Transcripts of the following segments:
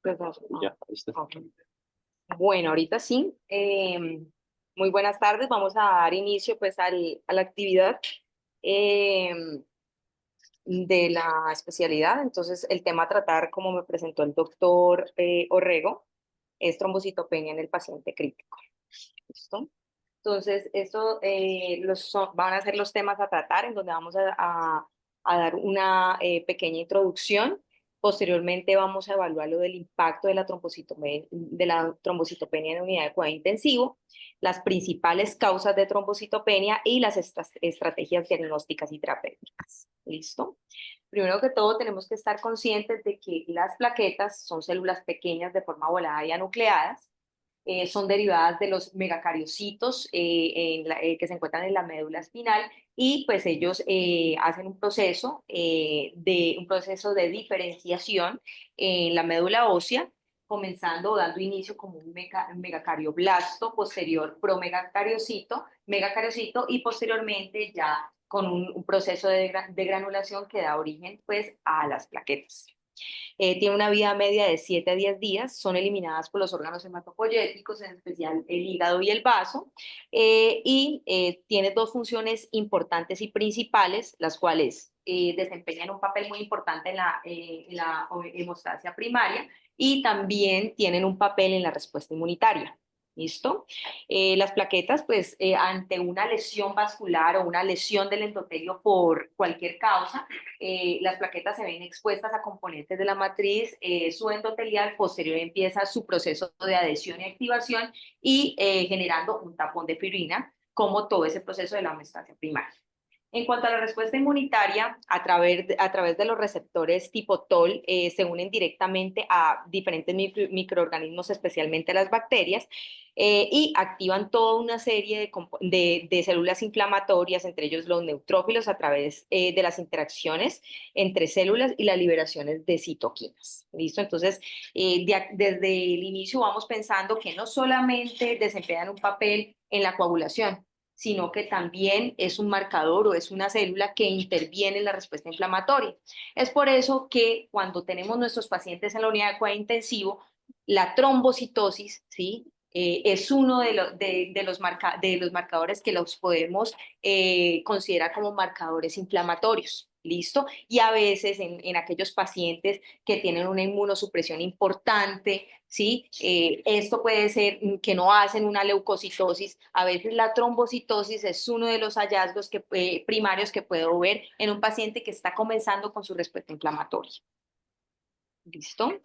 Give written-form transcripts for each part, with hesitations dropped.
Pues no, Ya, listo. ok. Bueno, ahorita sí. Muy buenas tardes. Vamos a dar inicio pues a la actividad de la especialidad. Entonces, el tema a tratar, como me presentó el doctor Orrego, es trombocitopenia en el paciente crítico. ¿Listo? Entonces, esto van a ser los temas a tratar, en donde vamos a dar una pequeña introducción. Posteriormente vamos a evaluar lo del impacto de la trombocitopenia en unidad de cuidado intensivo, las principales causas de trombocitopenia y las estrategias diagnósticas y terapéuticas. ¿Listo? Primero que todo, tenemos que estar conscientes de que las plaquetas son células pequeñas de forma volada y anucleadas. Son derivadas de los megacariocitos que se encuentran en la médula espinal, y pues ellos hacen un proceso de diferenciación en la médula ósea, comenzando o dando inicio como un megacardioblasto, posterior promegacariocito, megacariocito, y posteriormente ya con un proceso de granulación que da origen pues a las plaquetas. Tiene una vida media de 7 a 10 días, son eliminadas por los órganos hematopoyéticos, en especial el hígado y el vaso, y tiene dos funciones importantes y principales, las cuales desempeñan un papel muy importante en la hemostasia primaria, y también tienen un papel en la respuesta inmunitaria. ¿Listo? Las plaquetas, pues, ante una lesión vascular o una lesión del endotelio por cualquier causa, las plaquetas se ven expuestas a componentes de la matriz subendotelial. Posterior empieza su proceso de adhesión y activación, y generando un tapón de fibrina, como todo ese proceso de la homeostasia primaria. En cuanto a la respuesta inmunitaria, a través de los receptores tipo TOL, se unen directamente a diferentes microorganismos, especialmente las bacterias, y activan toda una serie de células inflamatorias, entre ellos los neutrófilos, a través de las interacciones entre células y las liberaciones de citoquinas. ¿Listo? Entonces, desde el inicio vamos pensando que no solamente desempeñan un papel en la coagulación, sino que también es un marcador o es una célula que interviene en la respuesta inflamatoria. Es por eso que cuando tenemos nuestros pacientes en la unidad de cuidado intensivo, la trombocitosis, ¿sí? Es uno de los marcadores que los podemos considerar como marcadores inflamatorios. ¿Listo? Y a veces en aquellos pacientes que tienen una inmunosupresión importante, ¿sí? Esto puede ser que no hacen una leucocitosis. A veces la trombocitosis es uno de los hallazgos primarios que puedo ver en un paciente que está comenzando con su respuesta inflamatoria. ¿Listo?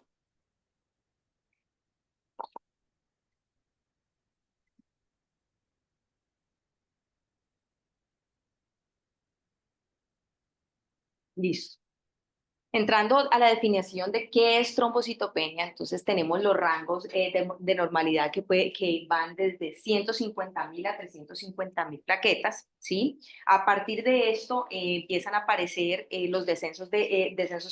Listo. Entrando a la definición de qué es trombocitopenia, entonces tenemos los rangos de normalidad que van desde 150.000 a 350.000 plaquetas, ¿sí? A partir de esto empiezan a aparecer los descensos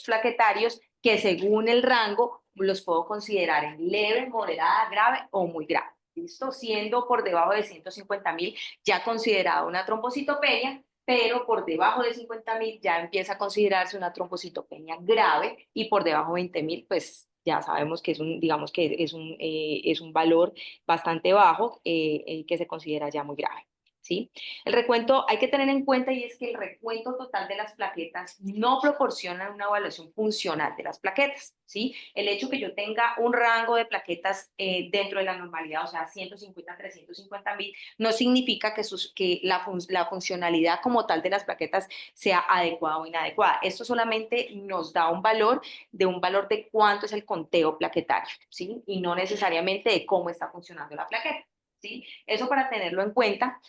plaquetarios, que según el rango los puedo considerar en leve, moderada, grave o muy grave. ¿Listo? Siendo por debajo de 150.000 ya considerada una trombocitopenia, pero por debajo de 50.000 ya empieza a considerarse una trombocitopenia grave, y por debajo de 20.000 pues ya sabemos que digamos que es un valor bastante bajo, que se considera ya muy grave. ¿Sí? El recuento hay que tener en cuenta, y es que el recuento total de las plaquetas no proporciona una evaluación funcional de las plaquetas. ¿Sí? El hecho que yo tenga un rango de plaquetas dentro de la normalidad, o sea, 150 a 350.000, no significa que la funcionalidad como tal de las plaquetas sea adecuada o inadecuada. Esto solamente nos da un valor de cuánto es el conteo plaquetario, ¿sí? Y no necesariamente de cómo está funcionando la plaqueta. ¿Sí? Eso para tenerlo en cuenta,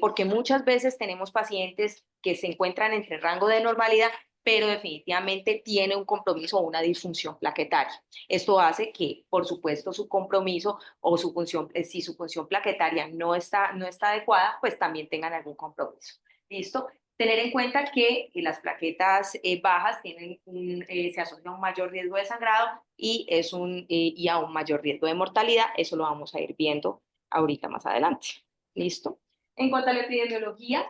porque muchas veces tenemos pacientes que se encuentran entre el rango de normalidad, pero definitivamente tiene un compromiso o una disfunción plaquetaria. Esto hace que, por supuesto, su compromiso o su función, si su función plaquetaria no está adecuada, pues también tengan algún compromiso. ¿Listo? Tener en cuenta que las plaquetas bajas se asocian a un mayor riesgo de sangrado, y a un mayor riesgo de mortalidad. Eso lo vamos a ir viendo ahorita más adelante. ¿Listo? En cuanto a la epidemiología,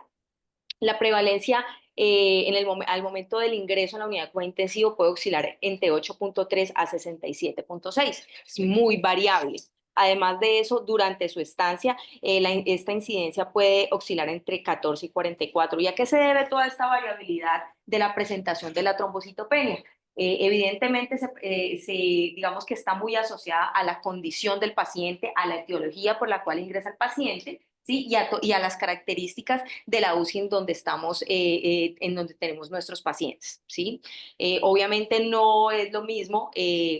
la prevalencia al momento del ingreso a la unidad de cuidado intensivo puede oscilar entre 8.3 a 67.6. Es muy variable. Además de eso, durante su estancia, esta incidencia puede oscilar entre 14 y 44. ¿Y a qué se debe toda esta variabilidad de la presentación de la trombocitopenia? Evidentemente, digamos que está muy asociada a la condición del paciente, a la etiología por la cual ingresa el paciente, ¿sí? Y a las características de la UCI en donde estamos, en donde tenemos nuestros pacientes, ¿sí? Obviamente no es lo mismo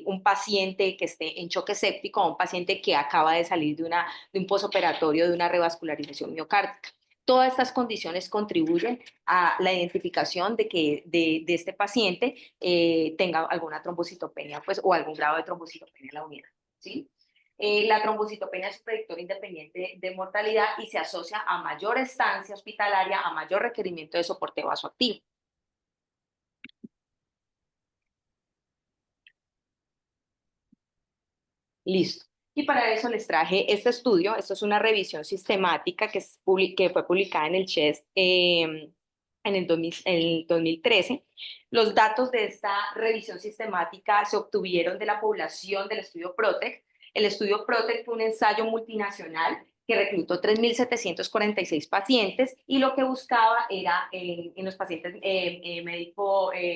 un paciente que esté en choque séptico a un paciente que acaba de salir de un posoperatorio de una revascularización miocárdica. Todas estas condiciones contribuyen a la identificación de este paciente tenga alguna trombocitopenia pues, o algún grado de trombocitopenia en la unidad, ¿sí? La trombocitopenia es un predictor independiente de mortalidad y se asocia a mayor estancia hospitalaria, a mayor requerimiento de soporte vasoactivo. Listo. Y para eso les traje este estudio. Esto es una revisión sistemática que fue publicada en el CHEST en el 2013. Los datos de esta revisión sistemática se obtuvieron de la población del estudio PROTECT. El estudio PROTECT fue un ensayo multinacional que reclutó 3.746 pacientes y lo que buscaba era en los pacientes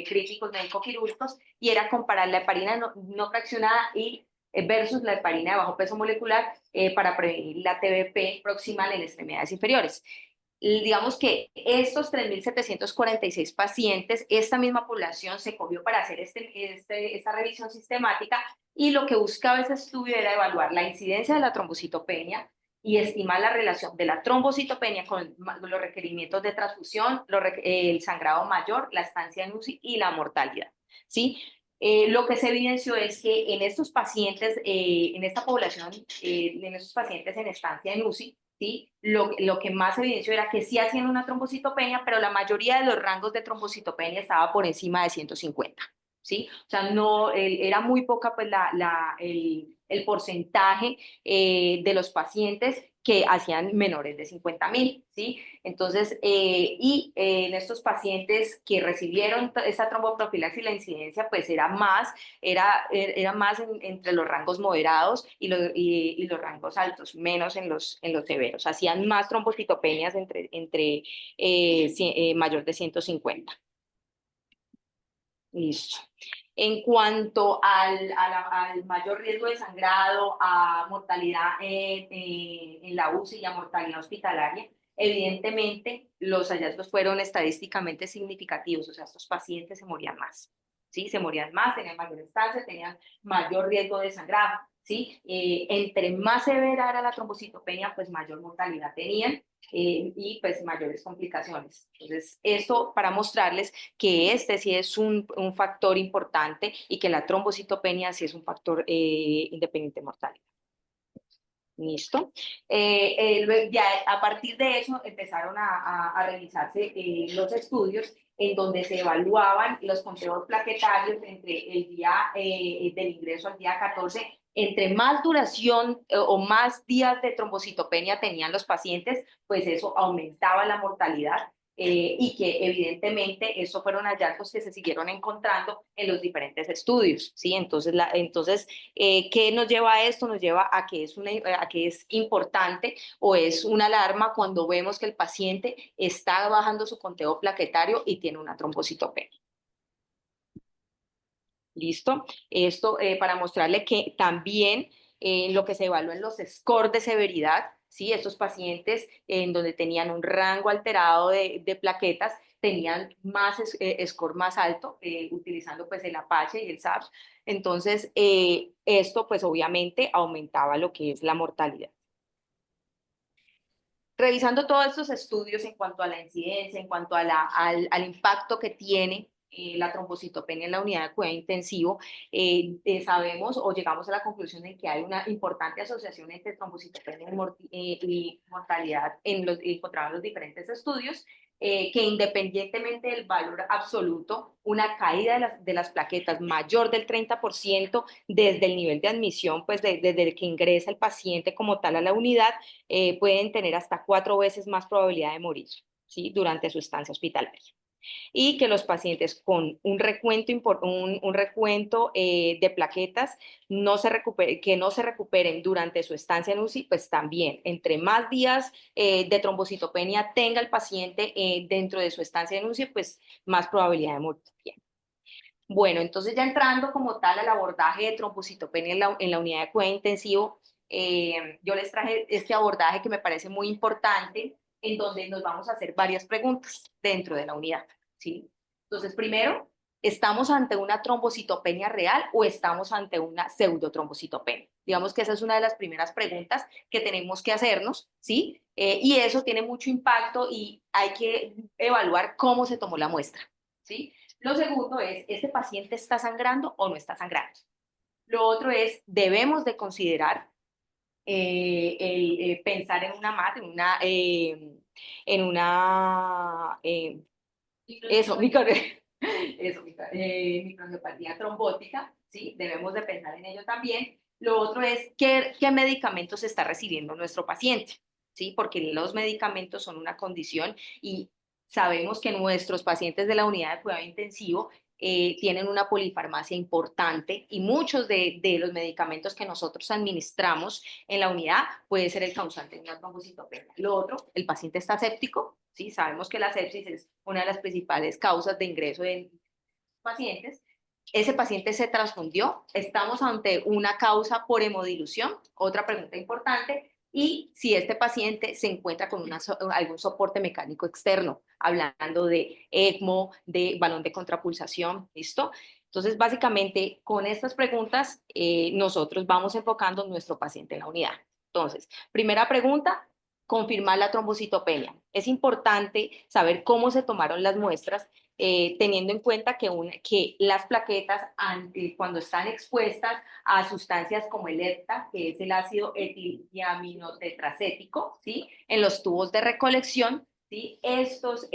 críticos médico-quirúrgicos y era comparar la heparina no fraccionada y versus la heparina de bajo peso molecular para prevenir la TBP proximal en extremidades inferiores. Digamos que estos 3.746 pacientes, esta misma población se cogió para hacer esta revisión sistemática y lo que buscaba ese estudio era evaluar la incidencia de la trombocitopenia y estimar la relación de la trombocitopenia con los requerimientos de transfusión, el sangrado mayor, la estancia en UCI y la mortalidad. ¿Sí? Lo que se evidenció es que en estos pacientes, en esta población, en estos pacientes en estancia en UCI, ¿sí? Lo que más se evidenció era que sí hacían una trombocitopenia, pero la mayoría de los rangos de trombocitopenia estaba por encima de 150, ¿sí? O sea, no, era muy poca pues, el porcentaje de los pacientes que hacían menores de 50.000, ¿sí? Entonces, en estos pacientes que recibieron esta tromboprofilaxis, la incidencia pues era más entre los rangos moderados y los rangos altos, menos en los severos. Hacían más trombocitopenias entre mayor de 150. Listo. En cuanto al mayor riesgo de sangrado, a mortalidad en la UCI y a mortalidad hospitalaria, evidentemente los hallazgos fueron estadísticamente significativos, o sea, estos pacientes se morían más, ¿sí? Se morían más, tenían mayor estancia, tenían mayor riesgo de sangrado, ¿sí? Entre más severa era la trombocitopenia, pues mayor mortalidad tenían y pues mayores complicaciones. Entonces, eso para mostrarles que este sí es un factor importante y que la trombocitopenia sí es un factor independiente de mortalidad. Listo. Ya a partir de eso empezaron a realizarse los estudios en donde se evaluaban los conteos plaquetarios entre el día del ingreso al día 14. Entre más duración o más días de trombocitopenia tenían los pacientes, pues eso aumentaba la mortalidad y que evidentemente esos fueron hallazgos que se siguieron encontrando en los diferentes estudios, ¿sí? Entonces ¿qué nos lleva a esto? Nos lleva a que a que es importante o es una alarma cuando vemos que el paciente está bajando su conteo plaquetario y tiene una trombocitopenia. ¿Listo? Esto para mostrarle que también lo que se evalúa en los scores de severidad, ¿sí? Estos pacientes en donde tenían un rango alterado de plaquetas tenían más score más alto, utilizando pues el Apache y el SAPS. Entonces, esto pues obviamente aumentaba lo que es la mortalidad. Revisando todos estos estudios en cuanto a la incidencia, en cuanto a al impacto que tiene la trombocitopenia en la unidad de cuidado intensivo, sabemos o llegamos a la conclusión de que hay una importante asociación entre trombocitopenia y mortalidad encontrada en los diferentes estudios, que independientemente del valor absoluto, una caída de las plaquetas mayor del 30% desde el nivel de admisión, pues desde que ingresa el paciente como tal a la unidad, pueden tener hasta 4 veces más probabilidad de morir, ¿sí? Durante su estancia hospitalaria. y que los pacientes con un recuento, un recuento de plaquetas que no se recuperen durante su estancia en UCI, pues también, entre más días de trombocitopenia tenga el paciente dentro de su estancia en UCI, pues más probabilidad de morir. Bueno, entonces ya entrando como tal al abordaje de trombocitopenia en la unidad de cuidado intensivo, yo les traje este abordaje que me parece muy importante, en donde nos vamos a hacer varias preguntas dentro de la unidad, ¿sí? Entonces, primero, ¿estamos ante una trombocitopenia real o estamos ante una pseudotrombocitopenia? Digamos que esa es una de las primeras preguntas que tenemos que hacernos, ¿sí? Y eso tiene mucho impacto y hay que evaluar cómo se tomó la muestra, ¿sí? Lo segundo es, ¿este paciente está sangrando o no está sangrando? Lo otro es, debemos de considerar pensar en una MAT, en una eso, microangiopatía trombótica, ¿sí? Debemos de pensar en ello también. Lo otro es, ¿qué medicamentos está recibiendo nuestro paciente? ¿Sí? Porque los medicamentos son una condición y sabemos que nuestros pacientes de la unidad de cuidado intensivo tienen una polifarmacia importante y muchos de los medicamentos que nosotros administramos en la unidad puede ser el causante de una trombocitopenia. Lo otro, el paciente está séptico, ¿sí? Sabemos que la sepsis es una de las principales causas de ingreso de pacientes. Ese paciente se transfundió, estamos ante una causa por hemodilución, otra pregunta importante, y si este paciente se encuentra con algún soporte mecánico externo, hablando de ECMO, de balón de contrapulsación, ¿listo? Entonces, básicamente, con estas preguntas, nosotros vamos enfocando nuestro paciente en la unidad. Entonces, primera pregunta, confirmar la trombocitopenia. Es importante saber cómo se tomaron las muestras, teniendo en cuenta que las plaquetas, cuando están expuestas a sustancias como el EPTA, que es el ácido etildiaminotetracético, ¿sí? En los tubos de recolección, ¿sí? Estos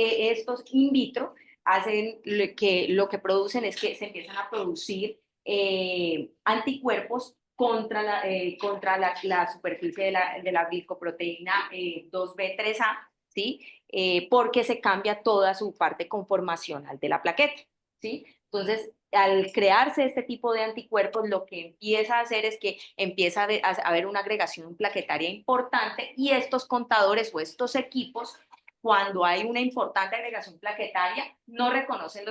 in vitro hacen lo que producen es que se empiezan a producir anticuerpos contra la superficie de la glicoproteína 2B3A, ¿sí? Porque se cambia toda su parte conformacional de la plaqueta, ¿sí? Entonces, al crearse este tipo de anticuerpos, lo que empieza a hacer es que empieza a haber una agregación plaquetaria importante y estos contadores o estos equipos, cuando hay una importante agregación plaquetaria, no reconocen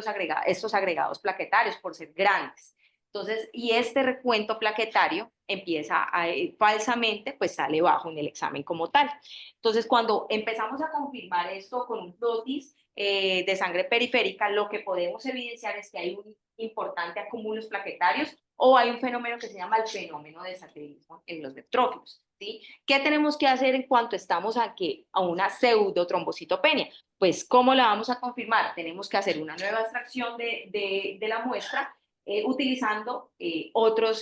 estos agregados plaquetarios por ser grandes. Entonces, y este recuento plaquetario empieza falsamente, pues sale bajo en el examen como tal. Entonces, cuando empezamos a confirmar esto con un flotis de sangre periférica, lo que podemos evidenciar es que hay un importante acúmulos plaquetarios o hay un fenómeno que se llama el fenómeno de satelismo en los neutrófilos, ¿sí? ¿Qué tenemos que hacer en cuanto estamos a una pseudotrombocitopenia? Pues, ¿cómo la vamos a confirmar? Tenemos que hacer una nueva extracción de la muestra utilizando otras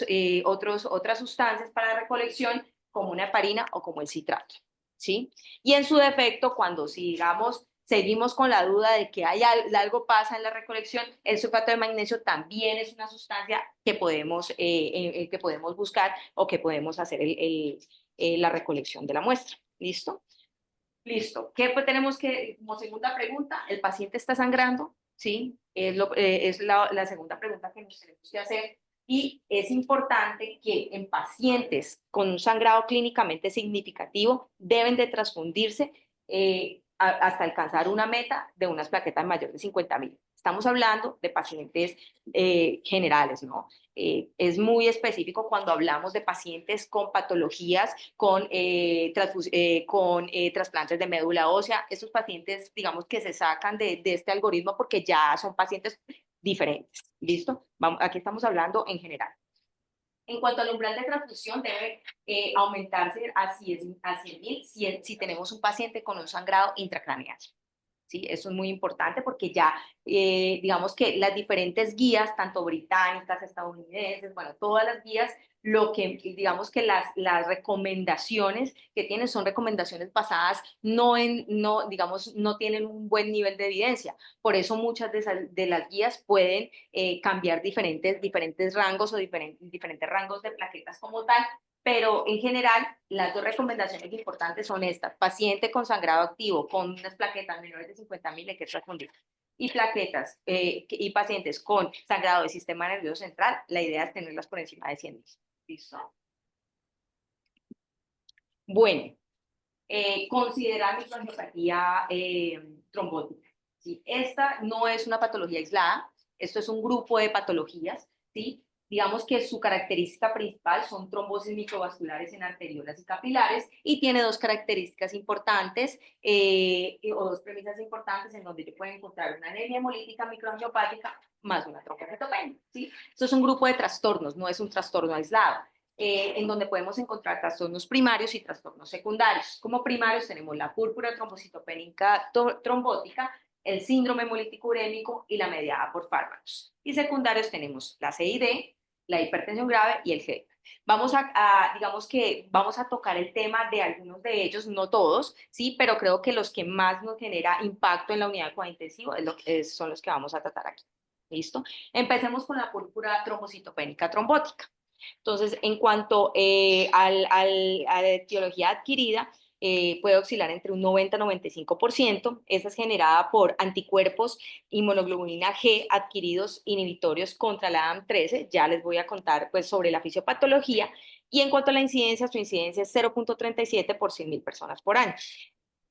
sustancias para recolección como una heparina o como el citrato, ¿sí? Y en su defecto, cuando digamos seguimos con la duda de que algo pasa en la recolección, el sulfato de magnesio también es una sustancia que podemos buscar o que podemos hacer la recolección de la muestra. ¿Listo? Listo. ¿Qué pues tenemos como segunda pregunta? ¿El paciente está sangrando? Sí, es la segunda pregunta que nos tenemos que hacer. Y es importante que en pacientes con un sangrado clínicamente significativo deben de transfundirse hasta alcanzar una meta de unas plaquetas mayores de 50.000. Estamos hablando de pacientes generales, ¿no? Es muy específico cuando hablamos de pacientes con patologías, con trasplantes de médula ósea. Esos pacientes, digamos que se sacan de este algoritmo porque ya son pacientes diferentes. ¿Listo? Aquí estamos hablando en general. En cuanto al umbral de transfusión, debe aumentarse a 100.000 si tenemos un paciente con un sangrado intracraneal. ¿Sí? Eso es muy importante porque ya, digamos que las diferentes guías, tanto británicas, estadounidenses, bueno, todas las guías, lo que, digamos que las recomendaciones que tienen son recomendaciones basadas digamos, no tienen un buen nivel de evidencia. Por eso muchas de las guías pueden cambiar diferentes rangos o diferentes rangos de plaquetas como tal, pero en general, las dos recomendaciones importantes son estas: paciente con sangrado activo, con unas plaquetas menores de 50.000 hay que transfundir. y plaquetas y pacientes con sangrado del sistema nervioso central, la idea es tenerlas por encima de 100.000. ¿Listo? Bueno, considerar microangiopatía trombótica. ¿Sí? Esta no es una patología aislada, esto es un grupo de patologías, ¿sí? Digamos que su característica principal son trombosis microvasculares en arteriolas y capilares y tiene dos características importantes o dos premisas importantes en donde yo puedo encontrar una anemia hemolítica microangiopática más una trombocitopenia, ¿sí? Esto es un grupo de trastornos, no es un trastorno aislado. En donde podemos encontrar trastornos primarios y trastornos secundarios. Como primarios tenemos la púrpura trombocitopénica trombótica, el síndrome hemolítico urémico y la mediada por fármacos. Y secundarios tenemos la CID, la hipertensión grave y el GERD. Digamos que vamos a tocar el tema de algunos de ellos, no todos, sí, pero creo que los que más nos genera impacto en la unidad de cuidado intensivo son los que vamos a tratar aquí. ¿Listo? Empecemos con la púrpura trombocitopénica trombótica. Entonces, en cuanto a la etiología adquirida, puede oscilar entre un 90-95%. Esa es generada por anticuerpos inmunoglobulina G adquiridos inhibitorios contra la ADAM13. Ya les voy a contar pues, sobre la fisiopatología. Y en cuanto a la incidencia, su incidencia es 0.37 por 100.000 personas por año.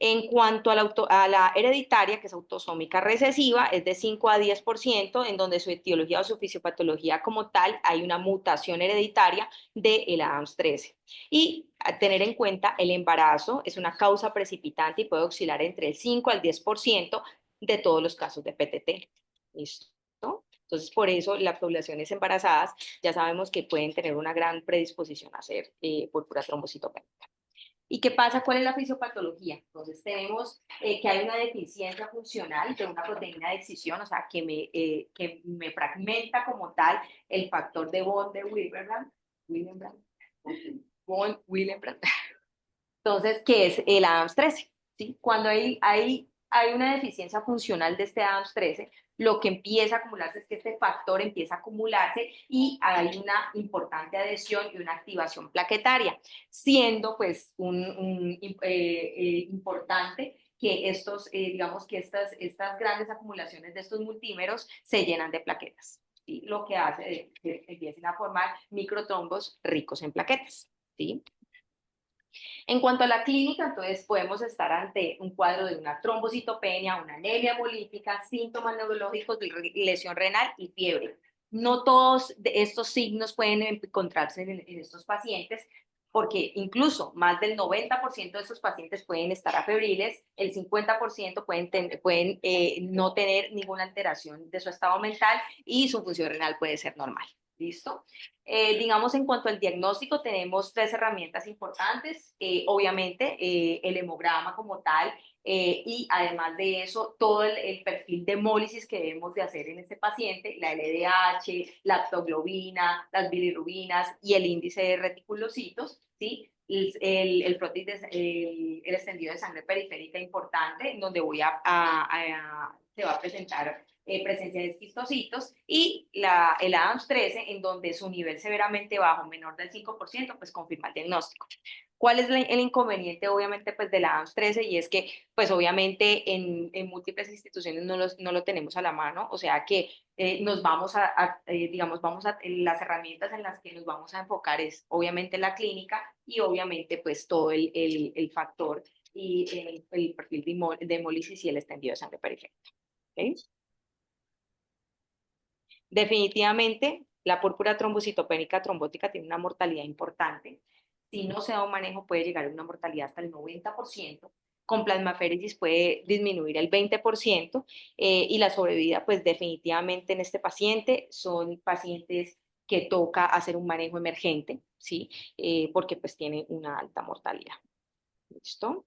En cuanto a la hereditaria, que es autosómica recesiva, es de 5 a 10%, en donde su etiología o su fisiopatología como tal hay una mutación hereditaria del ADAMS13. Y a tener en cuenta, el embarazo es una causa precipitante y puede oscilar entre el 5 al 10% de todos los casos de PTT. ¿Listo? Entonces, por eso las poblaciones embarazadas ya sabemos que pueden tener una gran predisposición a ser púrpura trombocitopénica. ¿Y qué pasa? ¿Cuál es la fisiopatología? Entonces tenemos que hay una deficiencia funcional de una proteína de excisión, o sea, que me fragmenta como tal el factor de von de Willebrand. Entonces, ¿qué es el ADAMS13? ¿Sí? Cuando hay una deficiencia funcional de este ADAMS13, lo que empieza a acumularse es que este factor empieza a acumularse y hay una importante adhesión y una activación plaquetaria, siendo pues importante que digamos que estas grandes acumulaciones de estos multímeros se llenan de plaquetas, ¿sí? Lo que hace que empiecen a formar microtrombos ricos en plaquetas, ¿sí? En cuanto a la clínica, entonces podemos estar ante un cuadro de una trombocitopenia, una anemia hemolítica, síntomas neurológicos de lesión renal y fiebre. No todos estos signos pueden encontrarse en estos pacientes, porque incluso más del 90% de estos pacientes pueden estar afebriles, el 50% pueden no tener ninguna alteración de su estado mental y su función renal puede ser normal. ¿Listo? Digamos, en cuanto al diagnóstico, tenemos tres herramientas importantes. Obviamente, el hemograma como tal, y además de eso, todo el perfil de hemólisis que debemos de hacer en este paciente, la LDH, la aptoglobina, las bilirrubinas y el índice de reticulocitos, ¿sí? El extendido de sangre periférica importante, en donde se va a presentar presencia de esquistocitos, y el ADAMS13, en donde su nivel severamente bajo, menor del 5%, pues confirma el diagnóstico. ¿Cuál es el inconveniente, obviamente, pues del ADAMS13? Y es que, pues obviamente, en múltiples instituciones no lo tenemos a la mano, o sea que digamos, las herramientas en las que nos vamos a enfocar es, obviamente, la clínica y, obviamente, pues todo el factor y el perfil de hemólisis y el extendido de sangre periférica. ¿Okay? Definitivamente, la púrpura trombocitopénica trombótica tiene una mortalidad importante. Si no se da un manejo, puede llegar a una mortalidad hasta el 90%. Con plasmaféresis puede disminuir el 20%, y la sobrevida, pues definitivamente en este paciente son pacientes que toca hacer un manejo emergente, ¿sí? Porque pues tiene una alta mortalidad. ¿Listo?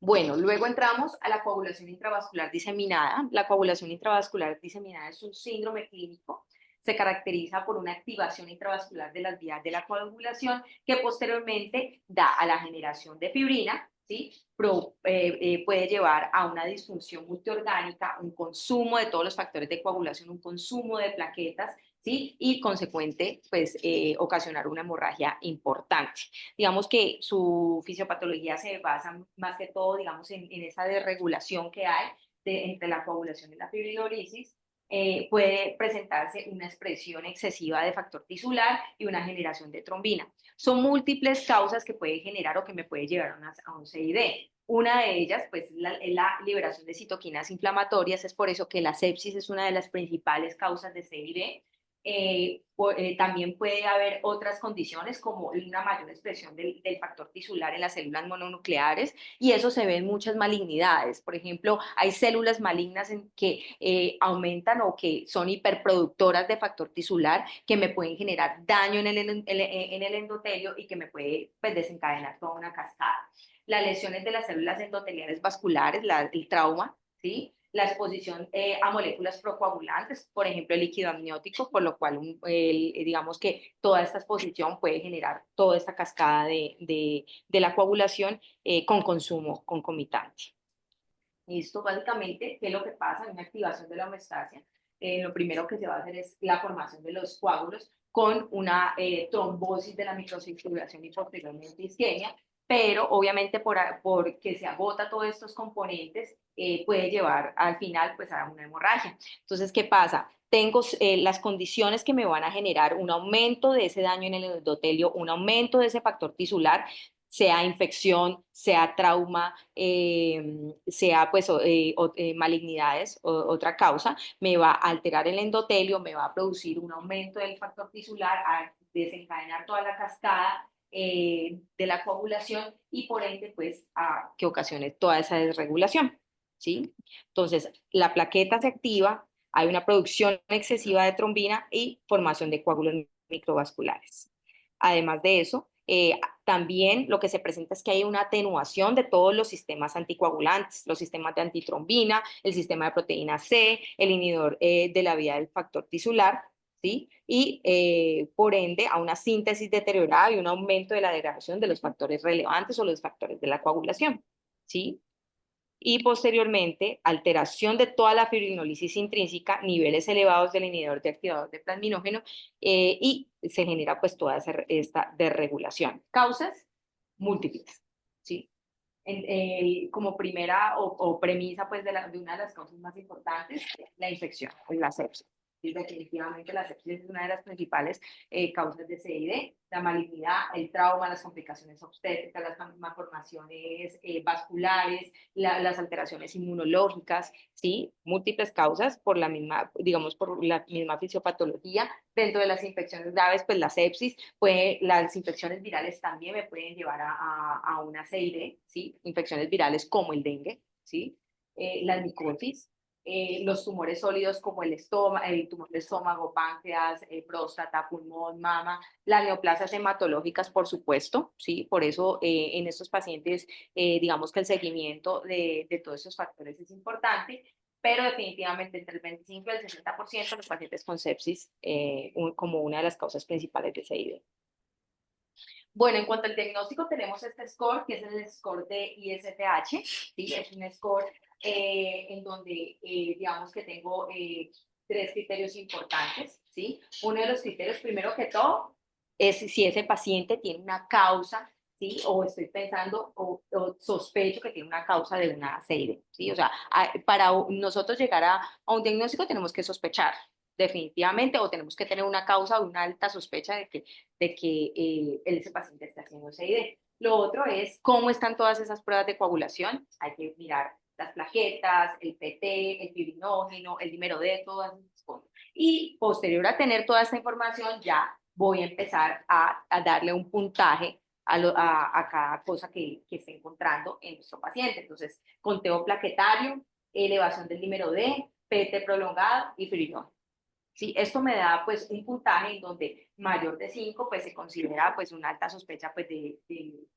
Bueno, luego entramos a la coagulación intravascular diseminada. La coagulación intravascular diseminada es un síndrome clínico. Se caracteriza por una activación intravascular de las vías de la coagulación que posteriormente da a la generación de fibrina, ¿sí? Puede llevar a una disfunción multiorgánica, un consumo de todos los factores de coagulación, un consumo de plaquetas, ¿sí? Y consecuente, pues, ocasionar una hemorragia importante. Digamos que su fisiopatología se basa más que todo, digamos, en esa desregulación que hay entre la coagulación y la fibrinolisis, puede presentarse una expresión excesiva de factor tisular y una generación de trombina. Son múltiples causas que pueden generar o que me puede llevar a un CID. Una de ellas, pues, es la liberación de citoquinas inflamatorias. Es por eso que la sepsis es una de las principales causas de CID. También puede haber otras condiciones como una mayor expresión del factor tisular en las células mononucleares, y eso se ve en muchas malignidades. Por ejemplo, hay células malignas que aumentan o que son hiperproductoras de factor tisular, que me pueden generar daño en el endotelio y que me puede, pues, desencadenar toda una cascada. Las lesiones de las células endoteliales vasculares, el trauma, ¿sí? La exposición a moléculas procoagulantes, por ejemplo, el líquido amniótico, por lo cual digamos que toda esta exposición puede generar toda esta cascada de la coagulación con consumo concomitante. Esto básicamente, ¿qué es lo que pasa en una activación de la homeostasia? Lo primero que se va a hacer es la formación de los coágulos con una trombosis de la microcirculación y posteriormente isquemia, pero obviamente porque se agota todos estos componentes, puede llevar al final pues a una hemorragia. Entonces, ¿qué pasa? Tengo las condiciones que me van a generar un aumento de ese daño en el endotelio, un aumento de ese factor tisular, sea infección, sea trauma, sea pues malignidades, otra causa, me va a alterar el endotelio, me va a producir un aumento del factor tisular, a desencadenar toda la cascada de la coagulación y por ende pues a que ocasione toda esa desregulación, ¿sí? Entonces, la plaqueta se activa, hay una producción excesiva de trombina y formación de coágulos microvasculares. Además de eso, también lo que se presenta es que hay una atenuación de todos los sistemas anticoagulantes, los sistemas de antitrombina, el sistema de proteína C, el inhibidor de la vía del factor tisular, ¿sí? Y por ende a una síntesis deteriorada y un aumento de la degradación de los factores relevantes o los factores de la coagulación, ¿sí? Y posteriormente alteración de toda la fibrinolisis intrínseca, niveles elevados del inhibidor de activador de plasminógeno, y se genera pues toda esta desregulación. Causas múltiples, ¿sí? Como primera o premisa pues de una de las causas más importantes, la infección, pues la sepsis. Y definitivamente la sepsis es una de las principales causas de CID, la malignidad, el trauma, las complicaciones obstétricas, las malformaciones vasculares, las alteraciones inmunológicas, ¿sí? Múltiples causas por la misma, digamos, por la misma fisiopatología. Dentro de las infecciones graves, pues la sepsis, las infecciones virales también me pueden llevar a una CID, ¿sí? Infecciones virales como el dengue, ¿sí? La micosis, los tumores sólidos como el tumor de estómago, páncreas, próstata, pulmón, mama, las neoplasias hematológicas, por supuesto, ¿sí? Por eso en estos pacientes, digamos que el seguimiento de todos esos factores es importante, pero definitivamente entre el 25 y el 60% de los pacientes con sepsis como una de las causas principales de CID. Bueno, en cuanto al diagnóstico, tenemos este score, que es el score de ISTH, ¿sí? Es un score en donde, digamos que tengo 3 criterios importantes, ¿sí? Uno de los criterios, primero que todo, es si ese paciente tiene una causa, ¿sí? O estoy pensando o sospecho que tiene una causa de una CID, ¿sí? O sea, para nosotros llegar a un diagnóstico tenemos que sospechar, definitivamente, o tenemos que tener una causa o una alta sospecha de que ese paciente está haciendo CID. Lo otro es cómo están todas esas pruebas de coagulación. Hay que mirar las plaquetas, el PT, el fibrinógeno, el dímero D, todas esas cosas. Y posterior a tener toda esta información, ya voy a empezar a darle un puntaje a cada cosa que esté encontrando en nuestro paciente. Entonces, conteo plaquetario, elevación del dímero D, PT prolongado y fibrinógeno. Sí, esto me da pues un puntaje en donde mayor de 5 pues se considera pues una alta sospecha pues de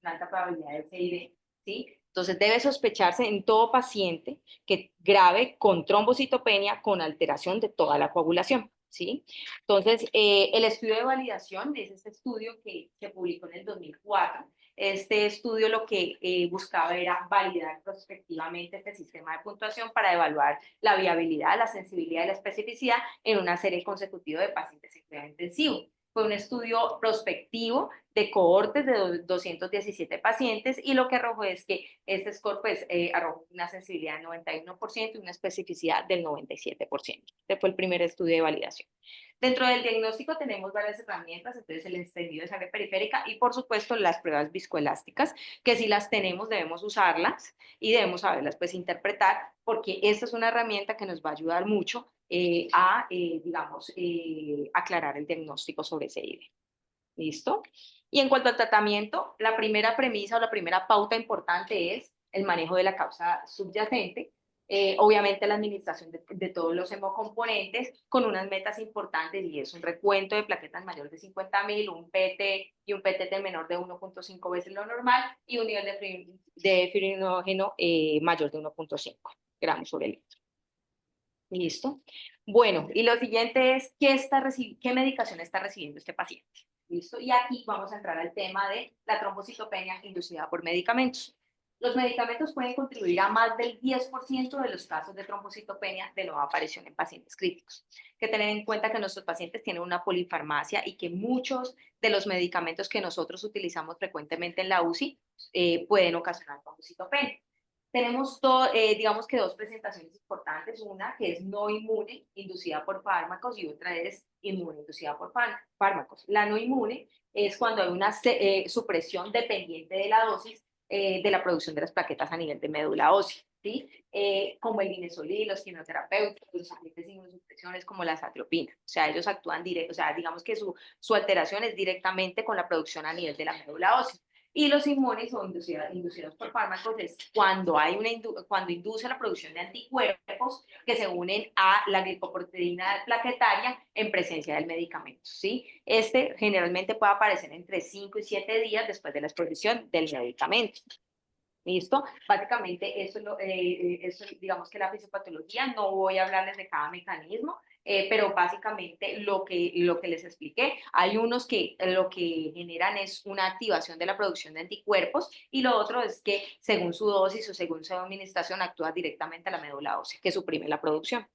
una alta probabilidad de CID, ¿sí? Entonces debe sospecharse en todo paciente que grave con trombocitopenia con alteración de toda la coagulación, ¿sí? Entonces el estudio de validación es este estudio que se publicó en el 2004. Este estudio lo que buscaba era validar prospectivamente este sistema de puntuación para evaluar la viabilidad, la sensibilidad y la especificidad en una serie consecutiva de pacientes en cuidado intensivo. Fue un estudio prospectivo de cohortes de 217 pacientes y lo que arrojó es que este score pues, arrojó una sensibilidad del 91% y una especificidad del 97%. Este fue el primer estudio de validación. Dentro del diagnóstico tenemos varias herramientas, entonces el extendido de sangre periférica y por supuesto las pruebas viscoelásticas, que si las tenemos debemos usarlas y debemos saberlas pues interpretar, porque esta es una herramienta que nos va a ayudar mucho digamos, aclarar el diagnóstico sobre ese IDE. ¿Listo? Y en cuanto al tratamiento, la primera premisa o la primera pauta importante es el manejo de la causa subyacente, obviamente la administración de todos los hemocomponentes con unas metas importantes y es un recuento de plaquetas mayor de 50.000, un PT y un PTT menor de 1.5 veces lo normal y un nivel de fibrinógeno mayor de 1.5 gramos sobre litro. ¿Listo? Bueno, y lo siguiente es, ¿qué medicación está recibiendo este paciente? ¿Listo? Y aquí vamos a entrar al tema de la trombocitopenia inducida por medicamentos. Los medicamentos pueden contribuir a más del 10% de los casos de trombocitopenia de nueva aparición en pacientes críticos. Hay que tener en cuenta que nuestros pacientes tienen una polifarmacia y que muchos de los medicamentos que nosotros utilizamos frecuentemente en la UCI pueden ocasionar trombocitopenia. Tenemos, digamos que dos presentaciones importantes, una que es no inmune, inducida por fármacos, y otra es inmune, inducida por fármacos. La no inmune es cuando hay una supresión dependiente de la dosis de la producción de las plaquetas a nivel de médula ósea, ¿sí? Como el linezolid, los quimioterapéuticos, los agentes inmunosupresores como la azathioprina. O sea, ellos actúan directo, o sea, digamos que su alteración es directamente con la producción a nivel de la médula ósea. Y los inmunes o inducidos por fármacos es cuando, cuando induce la producción de anticuerpos que se unen a la glicoproteína plaquetaria en presencia del medicamento, ¿sí? Este generalmente puede aparecer entre 5 y 7 días después de la exposición del medicamento. ¿Listo? Básicamente eso, digamos que la fisiopatología, no voy a hablarles de cada mecanismo, pero básicamente lo que les expliqué, hay unos que lo que generan es una activación de la producción de anticuerpos y lo otro es que según su dosis o según su administración actúa directamente a la médula ósea, que suprime la producción.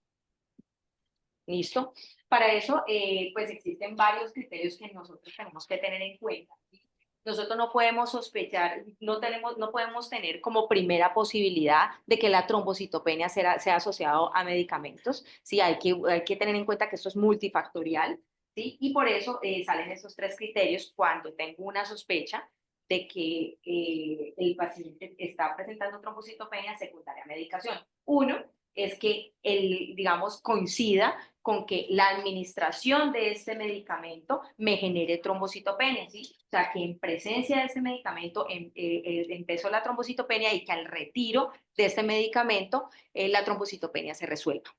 ¿Listo? Para eso, pues existen varios criterios que nosotros tenemos que tener en cuenta. Nosotros no podemos sospechar, no podemos tener como primera posibilidad de que la trombocitopenia sea asociado a medicamentos. Sí, hay que tener en cuenta que esto es multifactorial, ¿sí? Y por eso salen esos tres criterios cuando tengo una sospecha de que el paciente está presentando trombocitopenia secundaria a medicación. Uno es que digamos, coincida con que la administración de este medicamento me genere trombocitopenia, ¿sí? O sea, que en presencia de este medicamento empezó la trombocitopenia y que al retiro de este medicamento la trombocitopenia se resuelva.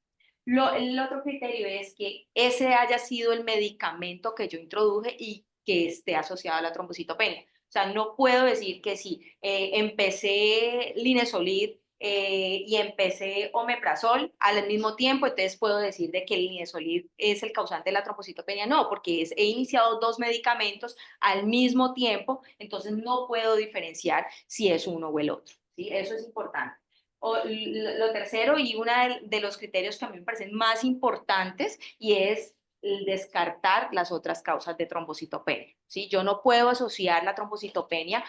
El otro criterio es que ese haya sido el medicamento que yo introduje y que esté asociado a la trombocitopenia. O sea, no puedo decir que si empecé linezolid y empecé omeprazol al mismo tiempo, entonces puedo decir de que el linezolid es el causante de la trombocitopenia. No, porque he iniciado dos medicamentos al mismo tiempo, entonces no puedo diferenciar si es uno o el otro. ¿Sí? Eso es importante. Lo tercero y uno de los criterios que a mí me parecen más importantes y es el descartar las otras causas de trombocitopenia. ¿Sí? Yo no puedo asociar la trombocitopenia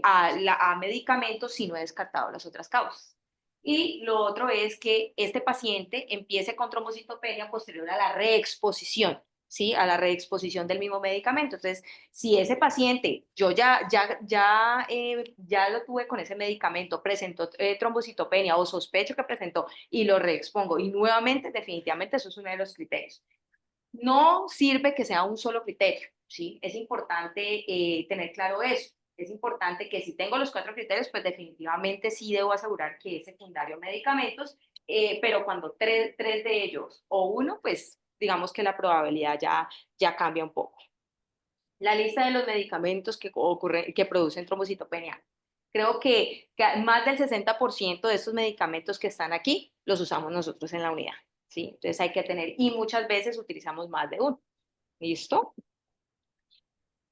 a medicamentos si no he descartado las otras causas. Y lo otro es que este paciente empiece con trombocitopenia posterior a la reexposición, ¿sí? A la reexposición del mismo medicamento. Entonces, si ese paciente, yo ya lo tuve con ese medicamento, presentó trombocitopenia o sospecho que presentó y lo reexpongo y nuevamente, definitivamente eso es uno de los criterios. No sirve que sea un solo criterio, ¿sí? Es importante tener claro eso. Es importante que si tengo los 4 criterios, pues definitivamente sí debo asegurar que es secundario a medicamentos, pero cuando tres de ellos o uno, pues digamos que la probabilidad ya cambia un poco. La lista de los medicamentos que producen trombocitopenia. Creo que más del 60% de estos medicamentos que están aquí los usamos nosotros en la unidad, ¿sí? Entonces hay que tener, y muchas veces utilizamos más de uno. ¿Listo?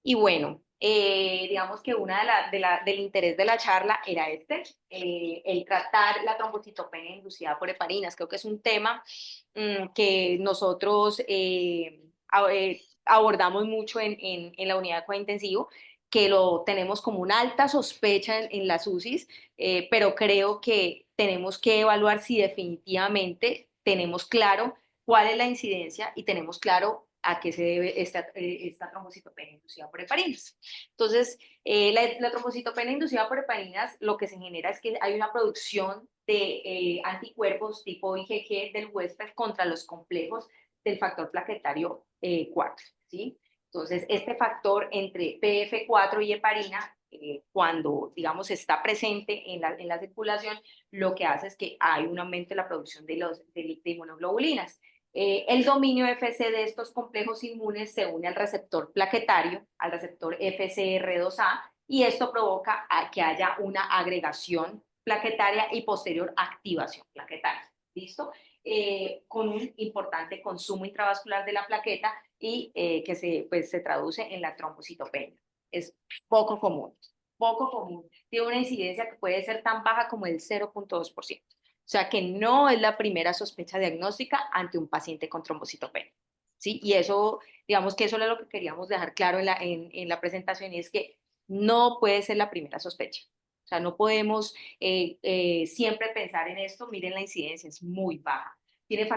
Y bueno, digamos que una del interés de la charla era el tratar la trombocitopenia inducida por heparinas. Creo que es un tema que nosotros abordamos mucho en la unidad de cuidado intensivo, que lo tenemos como una alta sospecha en las UCIs, pero creo que tenemos que evaluar si definitivamente tenemos claro cuál es la incidencia y tenemos claro a qué se debe esta trombocitopenia inducida por heparinas. Entonces, la trombocitopenia inducida por heparinas, lo que se genera es que hay una producción de anticuerpos tipo IgG del huésped contra los complejos del factor plaquetario 4, ¿sí? Entonces, este factor entre PF4 y heparina, cuando, digamos, está presente en la circulación, lo que hace es que hay un aumento en la producción de inmunoglobulinas. El dominio FC de estos complejos inmunes se une al receptor plaquetario, al receptor FCR2A, y esto provoca que haya una agregación plaquetaria y posterior activación plaquetaria. ¿Listo? Con un importante consumo intravascular de la plaqueta y que pues, se traduce en la trombocitopenia. Es poco común, poco común. Tiene una incidencia que puede ser tan baja como el 0,2%. O sea que no es la primera sospecha diagnóstica ante un paciente con trombocitopenia. ¿Sí? Y eso, digamos que eso es lo que queríamos dejar claro en la presentación, y es que no puede ser la primera sospecha. O sea, no podemos siempre pensar en esto. Miren, la incidencia es muy baja. Tiene los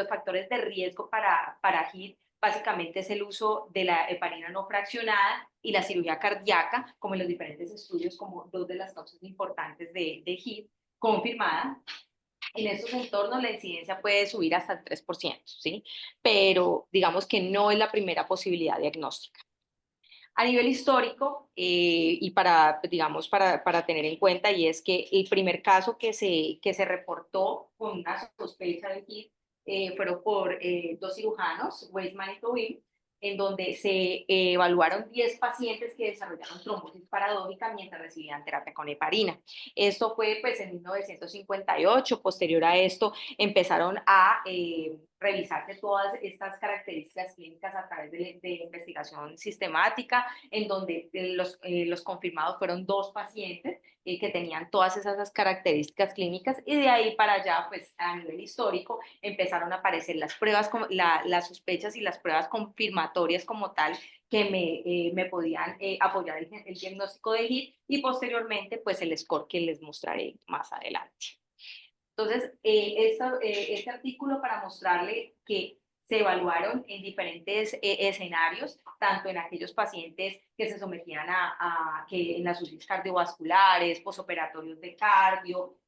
factores de riesgo para HIT, básicamente es el uso de la heparina no fraccionada y la cirugía cardíaca, como en los diferentes estudios, como dos de las causas importantes de HIT confirmada. En estos entornos la incidencia puede subir hasta el 3%, ¿sí? Pero digamos que no es la primera posibilidad diagnóstica. A nivel histórico, y digamos, para tener en cuenta, y es que el primer caso que se reportó con una sospecha de HIT fueron por dos cirujanos, Weissman y Tobin, en donde se evaluaron 10 pacientes que desarrollaron trombosis paradójica mientras recibían terapia con heparina. Esto fue pues en 1958. Posterior a esto empezaron a revisarse todas estas características clínicas a través de investigación sistemática, en donde los confirmados fueron dos pacientes que tenían todas esas características clínicas, y de ahí para allá, pues a nivel histórico, empezaron a aparecer las pruebas, las sospechas y las pruebas confirmatorias como tal, que me podían apoyar el diagnóstico de HIT, y posteriormente, pues el score que les mostraré más adelante. Entonces, este artículo para mostrarle que se evaluaron en diferentes escenarios, tanto en aquellos pacientes que se sometían que en las UCIs cardiovasculares, posoperatorios de cardio,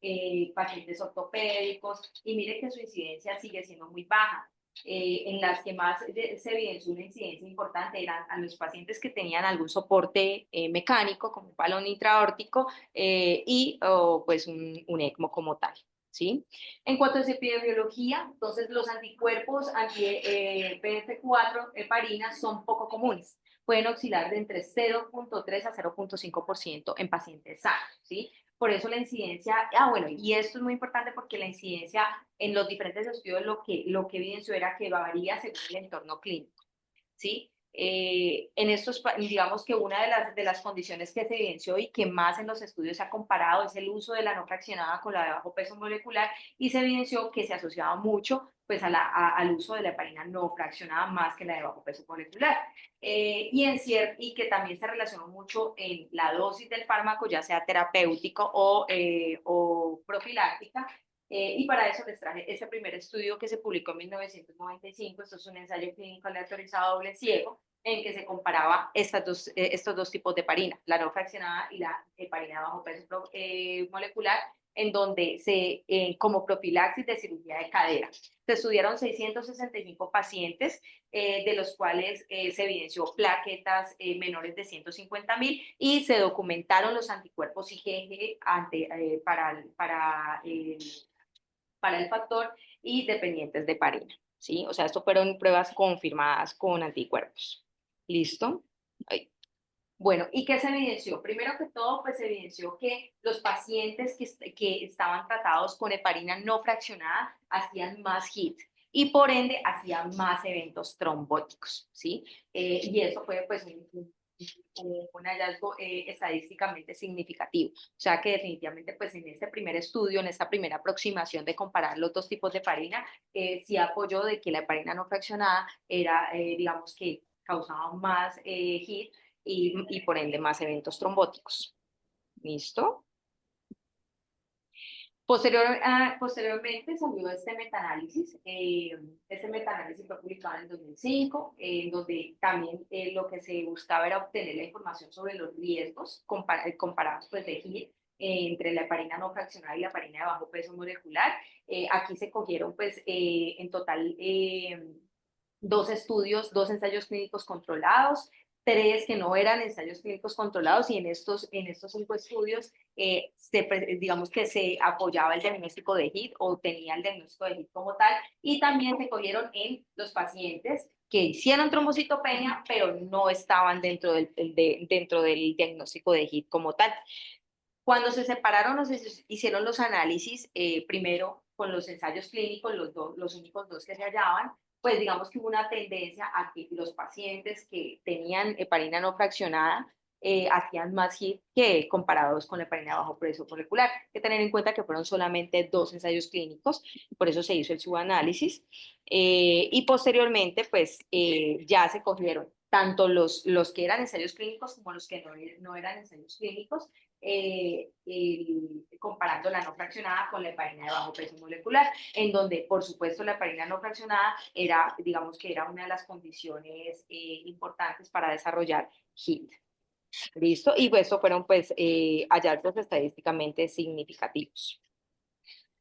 pacientes ortopédicos, y mire que su incidencia sigue siendo muy baja. En las que más se evidenció una incidencia importante eran a los pacientes que tenían algún soporte mecánico, como un balón intraórtico, pues un ECMO como tal. ¿Sí? En cuanto a epidemiología, entonces los anticuerpos anti-PF4 heparina son poco comunes. Pueden oscilar de entre 0,3 a 0,5% en pacientes sanos, ¿sí? Por eso la incidencia, bueno, y esto es muy importante porque la incidencia en los diferentes estudios lo que evidenció era que varía según el entorno clínico, ¿sí? En estos, digamos que una de las condiciones que se evidenció y que más en los estudios se ha comparado es el uso de la no fraccionada con la de bajo peso molecular, y se evidenció que se asociaba mucho pues al uso de la heparina no fraccionada más que la de bajo peso molecular, y que también se relacionó mucho en la dosis del fármaco, ya sea terapéutico o profiláctica. Y para eso les traje este primer estudio que se publicó en 1995. Esto es un ensayo clínico aleatorizado doble ciego, en que se comparaba estos dos tipos de heparina, la no fraccionada y la heparina bajo peso molecular, en donde como profilaxis de cirugía de cadera. Se estudiaron 665 pacientes, de los cuales se evidenció plaquetas menores de 150.000, y se documentaron los anticuerpos IgG para el factor y dependientes de heparina, ¿sí? O sea, esto fueron pruebas confirmadas con anticuerpos. ¿Listo? Ay. Bueno, ¿y qué se evidenció? Primero que todo, pues se evidenció que los pacientes que estaban tratados con heparina no fraccionada hacían más HIT y por ende hacían más eventos trombóticos, ¿sí? Y eso fue pues un hallazgo estadísticamente significativo. O sea que definitivamente pues en este primer estudio, en esta primera aproximación de comparar los dos tipos de heparina, sí apoyó de que la heparina no fraccionada era, digamos que causaba más HIT y por ende más eventos trombóticos. ¿Listo? Posteriormente salió este metaanálisis. Este metaanálisis fue publicado en el 2005, en donde también lo que se buscaba era obtener la información sobre los riesgos comparados pues, de HIT entre la heparina no fraccionada y la heparina de bajo peso molecular. Aquí se cogieron pues, en total dos estudios, dos ensayos clínicos controlados, tres que no eran ensayos clínicos controlados y en estos cinco estudios digamos que se apoyaba el diagnóstico de HIT o tenía el diagnóstico de HIT como tal y también se cogieron en los pacientes que hicieron trombocitopenia pero no estaban dentro del diagnóstico de HIT como tal. Cuando se separaron, hicieron los análisis, primero con los ensayos clínicos, los únicos dos que se hallaban, pues digamos que hubo una tendencia a que los pacientes que tenían heparina no fraccionada hacían más HIT que comparados con la heparina de bajo peso molecular. Hay que tener en cuenta que fueron solamente dos ensayos clínicos, por eso se hizo el subanálisis. Y posteriormente, pues ya se cogieron tanto los que eran ensayos clínicos como los que no eran ensayos clínicos comparando la no fraccionada con la heparina de bajo peso molecular, en donde, por supuesto, la heparina no fraccionada era, digamos que era una de las condiciones importantes para desarrollar HIT. ¿Listo? Y pues, estos fueron, pues, hallazgos estadísticamente significativos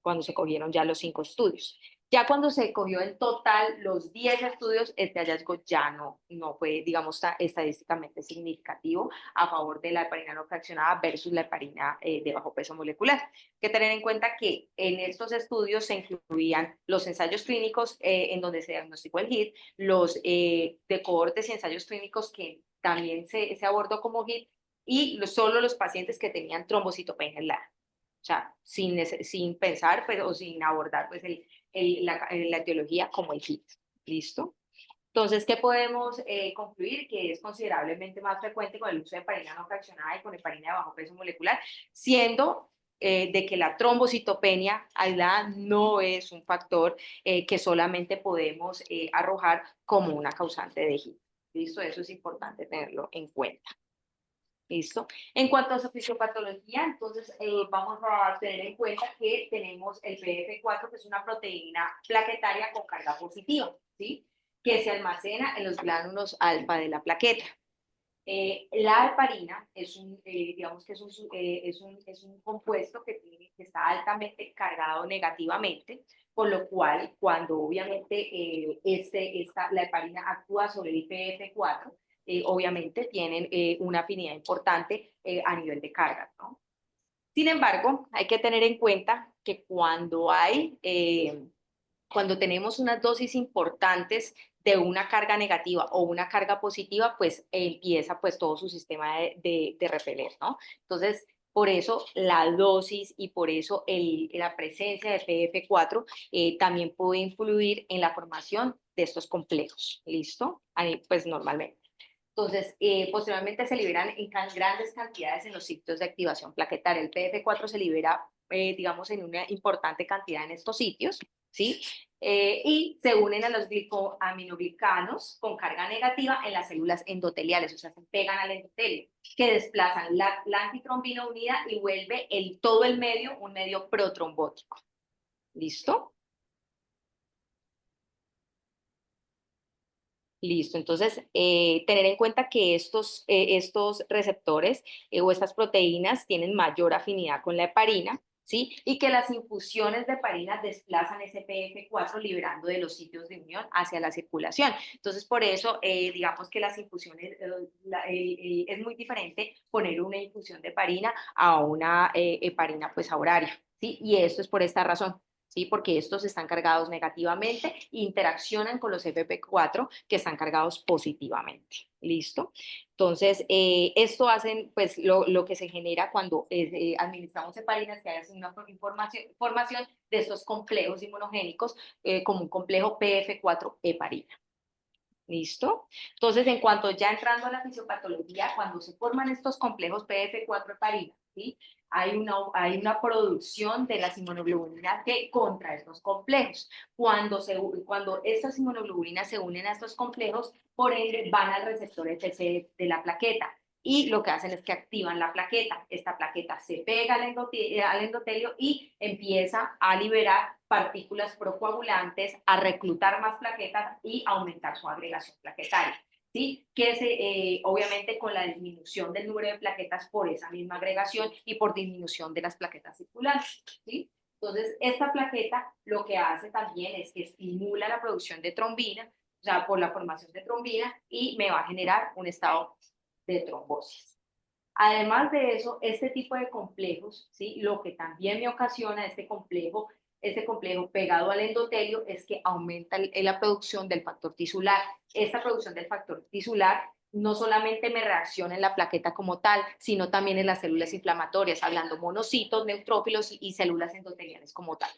cuando se cogieron ya los 5 estudios. Ya cuando se cogió en total los 10 estudios, este hallazgo ya no fue, digamos, estadísticamente significativo a favor de la heparina no fraccionada versus la heparina de bajo peso molecular. Hay que tener en cuenta que en estos estudios se incluían los ensayos clínicos en donde se diagnosticó el HIT, los de cohortes y ensayos clínicos que también se abordó como HIT y solo los pacientes que tenían trombocitopenia en la o sea, sin pensar pero, o sin abordar pues, la etiología como el HIT. ¿Listo? Entonces, ¿qué podemos concluir? Que es considerablemente más frecuente con el uso de heparina no fraccionada y con heparina de bajo peso molecular, siendo de que la trombocitopenia aislada no es un factor que solamente podemos arrojar como una causante de HIT. ¿Listo? Eso es importante tenerlo en cuenta. ¿Listo? En cuanto a su fisiopatología, entonces vamos a tener en cuenta que tenemos el PF4, que es una proteína plaquetaria con carga positiva, ¿sí? Que se almacena en los gránulos alfa de la plaqueta. La heparina digamos que es un compuesto que está altamente cargado negativamente, por lo cual cuando obviamente la heparina actúa sobre el IPF4, obviamente tienen una afinidad importante a nivel de carga, ¿no? Sin embargo, hay que tener en cuenta que cuando tenemos unas dosis importantes de una carga negativa o una carga positiva, pues empieza pues todo su sistema de repeler, ¿no? Entonces, por eso la dosis y por eso la presencia de PF4 también puede influir en la formación de estos complejos, ¿listo? Ahí, pues normalmente. Entonces, posteriormente se liberan en grandes cantidades en los sitios de activación plaquetaria. El PF4 se libera, digamos, en una importante cantidad en estos sitios, ¿sí? Y se unen a los glicoaminoglicanos con carga negativa en las células endoteliales, o sea, se pegan al endotelio, que desplazan la antitrombina unida y vuelve todo el medio un medio protrombótico. ¿Listo? Listo, entonces tener en cuenta que estos receptores o estas proteínas tienen mayor afinidad con la heparina, ¿sí? Y que las infusiones de heparina desplazan ese PF4 liberando de los sitios de unión hacia la circulación. Entonces, por eso, digamos que las infusiones, es muy diferente poner una infusión de heparina a una heparina pues a horario, ¿sí? Y esto es por esta razón. ¿Sí? Porque estos están cargados negativamente e interaccionan con los FP4 que están cargados positivamente. ¿Listo? Entonces, esto hacen, pues, lo que se genera cuando administramos heparinas, que hace una formación de estos complejos inmunogénicos, como un complejo PF4 heparina. ¿Listo? Entonces, en cuanto ya entrando a la fisiopatología, cuando se forman estos complejos PF4 heparina, ¿sí? Hay una producción de las inmunoglobulinas que contra estos complejos. Cuando estas inmunoglobulinas se unen a estos complejos, por ende van al receptor FC de la plaqueta y lo que hacen es que activan la plaqueta. Esta plaqueta se pega al endotelio y empieza a liberar partículas procoagulantes, a reclutar más plaquetas y aumentar su agregación plaquetaria. ¿Sí? Obviamente con la disminución del número de plaquetas por esa misma agregación y por disminución de las plaquetas circulantes. ¿Sí? Entonces, esta plaqueta lo que hace también es que estimula la producción de trombina, o sea, por la formación de trombina, y me va a generar un estado de trombosis. Además de eso, este tipo de complejos, ¿sí? Lo que también me ocasiona este complejo pegado al endotelio es que aumenta la producción del factor tisular. Esta producción del factor tisular no solamente me reacciona en la plaqueta como tal, sino también en las células inflamatorias, hablando monocitos, neutrófilos y células endoteliales como tal.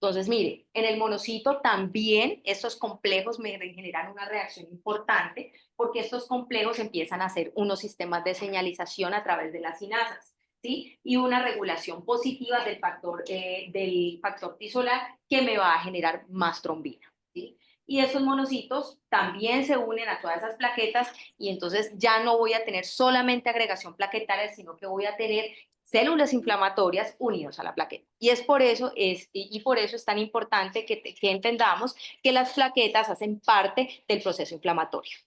Entonces, mire, en el monocito también estos complejos me generan una reacción importante porque estos complejos empiezan a hacer unos sistemas de señalización a través de las sinasas, ¿sí? Y una regulación positiva del factor tisular que me va a generar más trombina, ¿sí? Y esos monocitos también se unen a todas esas plaquetas y entonces ya no voy a tener solamente agregación plaquetaria, sino que voy a tener células inflamatorias unidas a la plaqueta. Y por eso es tan importante que entendamos que las plaquetas hacen parte del proceso inflamatorio,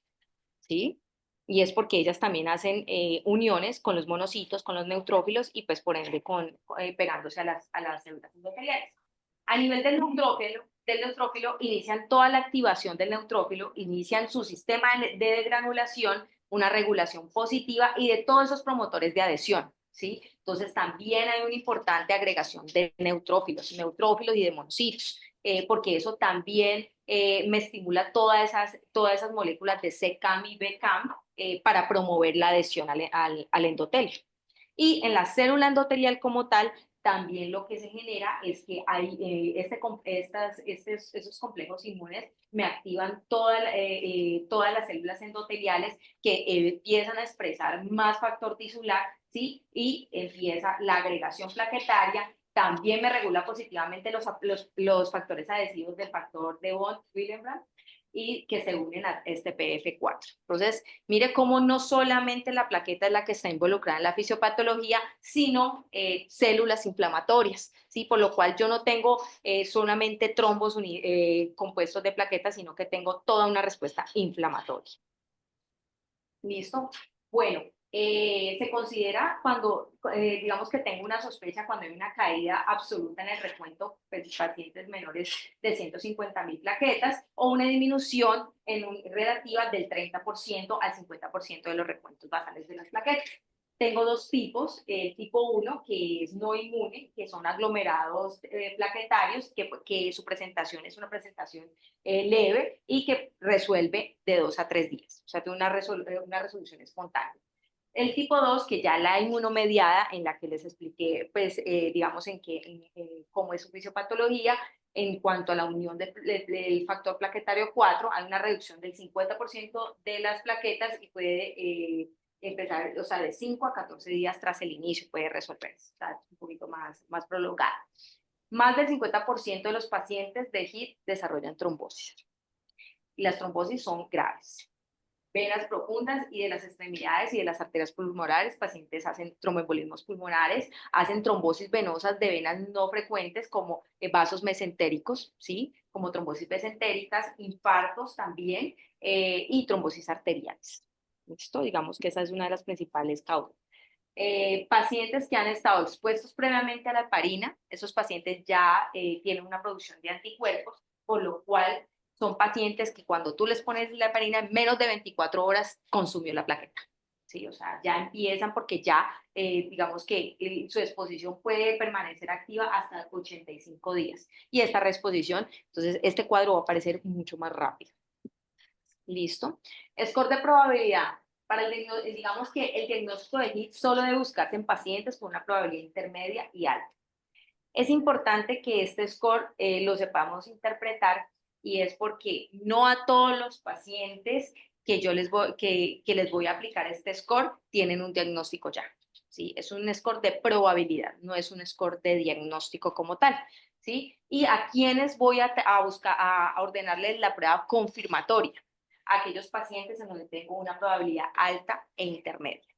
¿sí? Y es porque ellas también hacen uniones con los monocitos, con los neutrófilos y pues por ende pegándose a las células endoteliales. A nivel del neutrófilo inician toda la activación del neutrófilo, inician su sistema de degranulación, una regulación positiva y de todos esos promotores de adhesión, ¿sí? Entonces también hay una importante agregación de neutrófilos y de monocitos, porque eso también me estimula todas esas moléculas de CCAM y BCAM para promover la adhesión al endotelio. Y en la célula endotelial como tal, también lo que se genera es que esos complejos inmunes me activan todas las células endoteliales que empiezan a expresar más factor tisular, ¿sí? Y empieza la agregación plaquetaria. También me regula positivamente los factores adhesivos del factor de Bond-Willebrand y que se unen a este PF4. Entonces, mire cómo no solamente la plaqueta es la que está involucrada en la fisiopatología, sino células inflamatorias, ¿sí? Por lo cual yo no tengo solamente trombos compuestos de plaquetas, sino que tengo toda una respuesta inflamatoria. ¿Listo? Bueno, se considera cuando, digamos que tengo una sospecha, cuando hay una caída absoluta en el recuento, pues, pacientes menores de 150.000 plaquetas, o una disminución relativa del 30% al 50% de los recuentos basales de las plaquetas. Tengo dos tipos, el tipo 1, que es no inmune, que son aglomerados plaquetarios, que su presentación es una presentación leve y que resuelve de 2 a 3 días, o sea, tiene una resolución espontánea. El tipo 2, que ya la inmunomediada, en la que les expliqué, pues, digamos, cómo es su fisiopatología, en cuanto a la unión del factor plaquetario 4, hay una reducción del 50% de las plaquetas y puede empezar, o sea, de 5 a 14 días tras el inicio puede resolverse, o sea, es un poquito más prolongada. Más del 50% de los pacientes de HIT desarrollan trombosis. Y las trombosis son graves. Venas profundas y de las extremidades y de las arterias pulmonares, pacientes hacen tromboembolismos pulmonares, hacen trombosis venosas de venas no frecuentes como vasos mesentéricos, ¿sí? Como trombosis mesentéricas, infartos también y trombosis arteriales. ¿Listo? Digamos que esa es una de las principales causas. Pacientes que han estado expuestos previamente a la heparina, esos pacientes ya tienen una producción de anticuerpos, por lo cual son pacientes que cuando tú les pones la heparina en menos de 24 horas consumió la plaqueta. Sí, o sea, ya empiezan porque ya, digamos que su exposición puede permanecer activa hasta 85 días. Y esta reexposición, entonces este cuadro va a aparecer mucho más rápido. Listo. Score de probabilidad. Digamos que el diagnóstico de HIT solo debe buscarse en pacientes con una probabilidad intermedia y alta. Es importante que este score lo sepamos interpretar y es porque no a todos los pacientes que yo que les voy a aplicar este score tienen un diagnóstico ya. ¿Sí? Es un score de probabilidad, no es un score de diagnóstico como tal. ¿Sí? Y a quienes voy a buscar, a ordenarles la prueba confirmatoria, a aquellos pacientes en donde tengo una probabilidad alta e intermedia.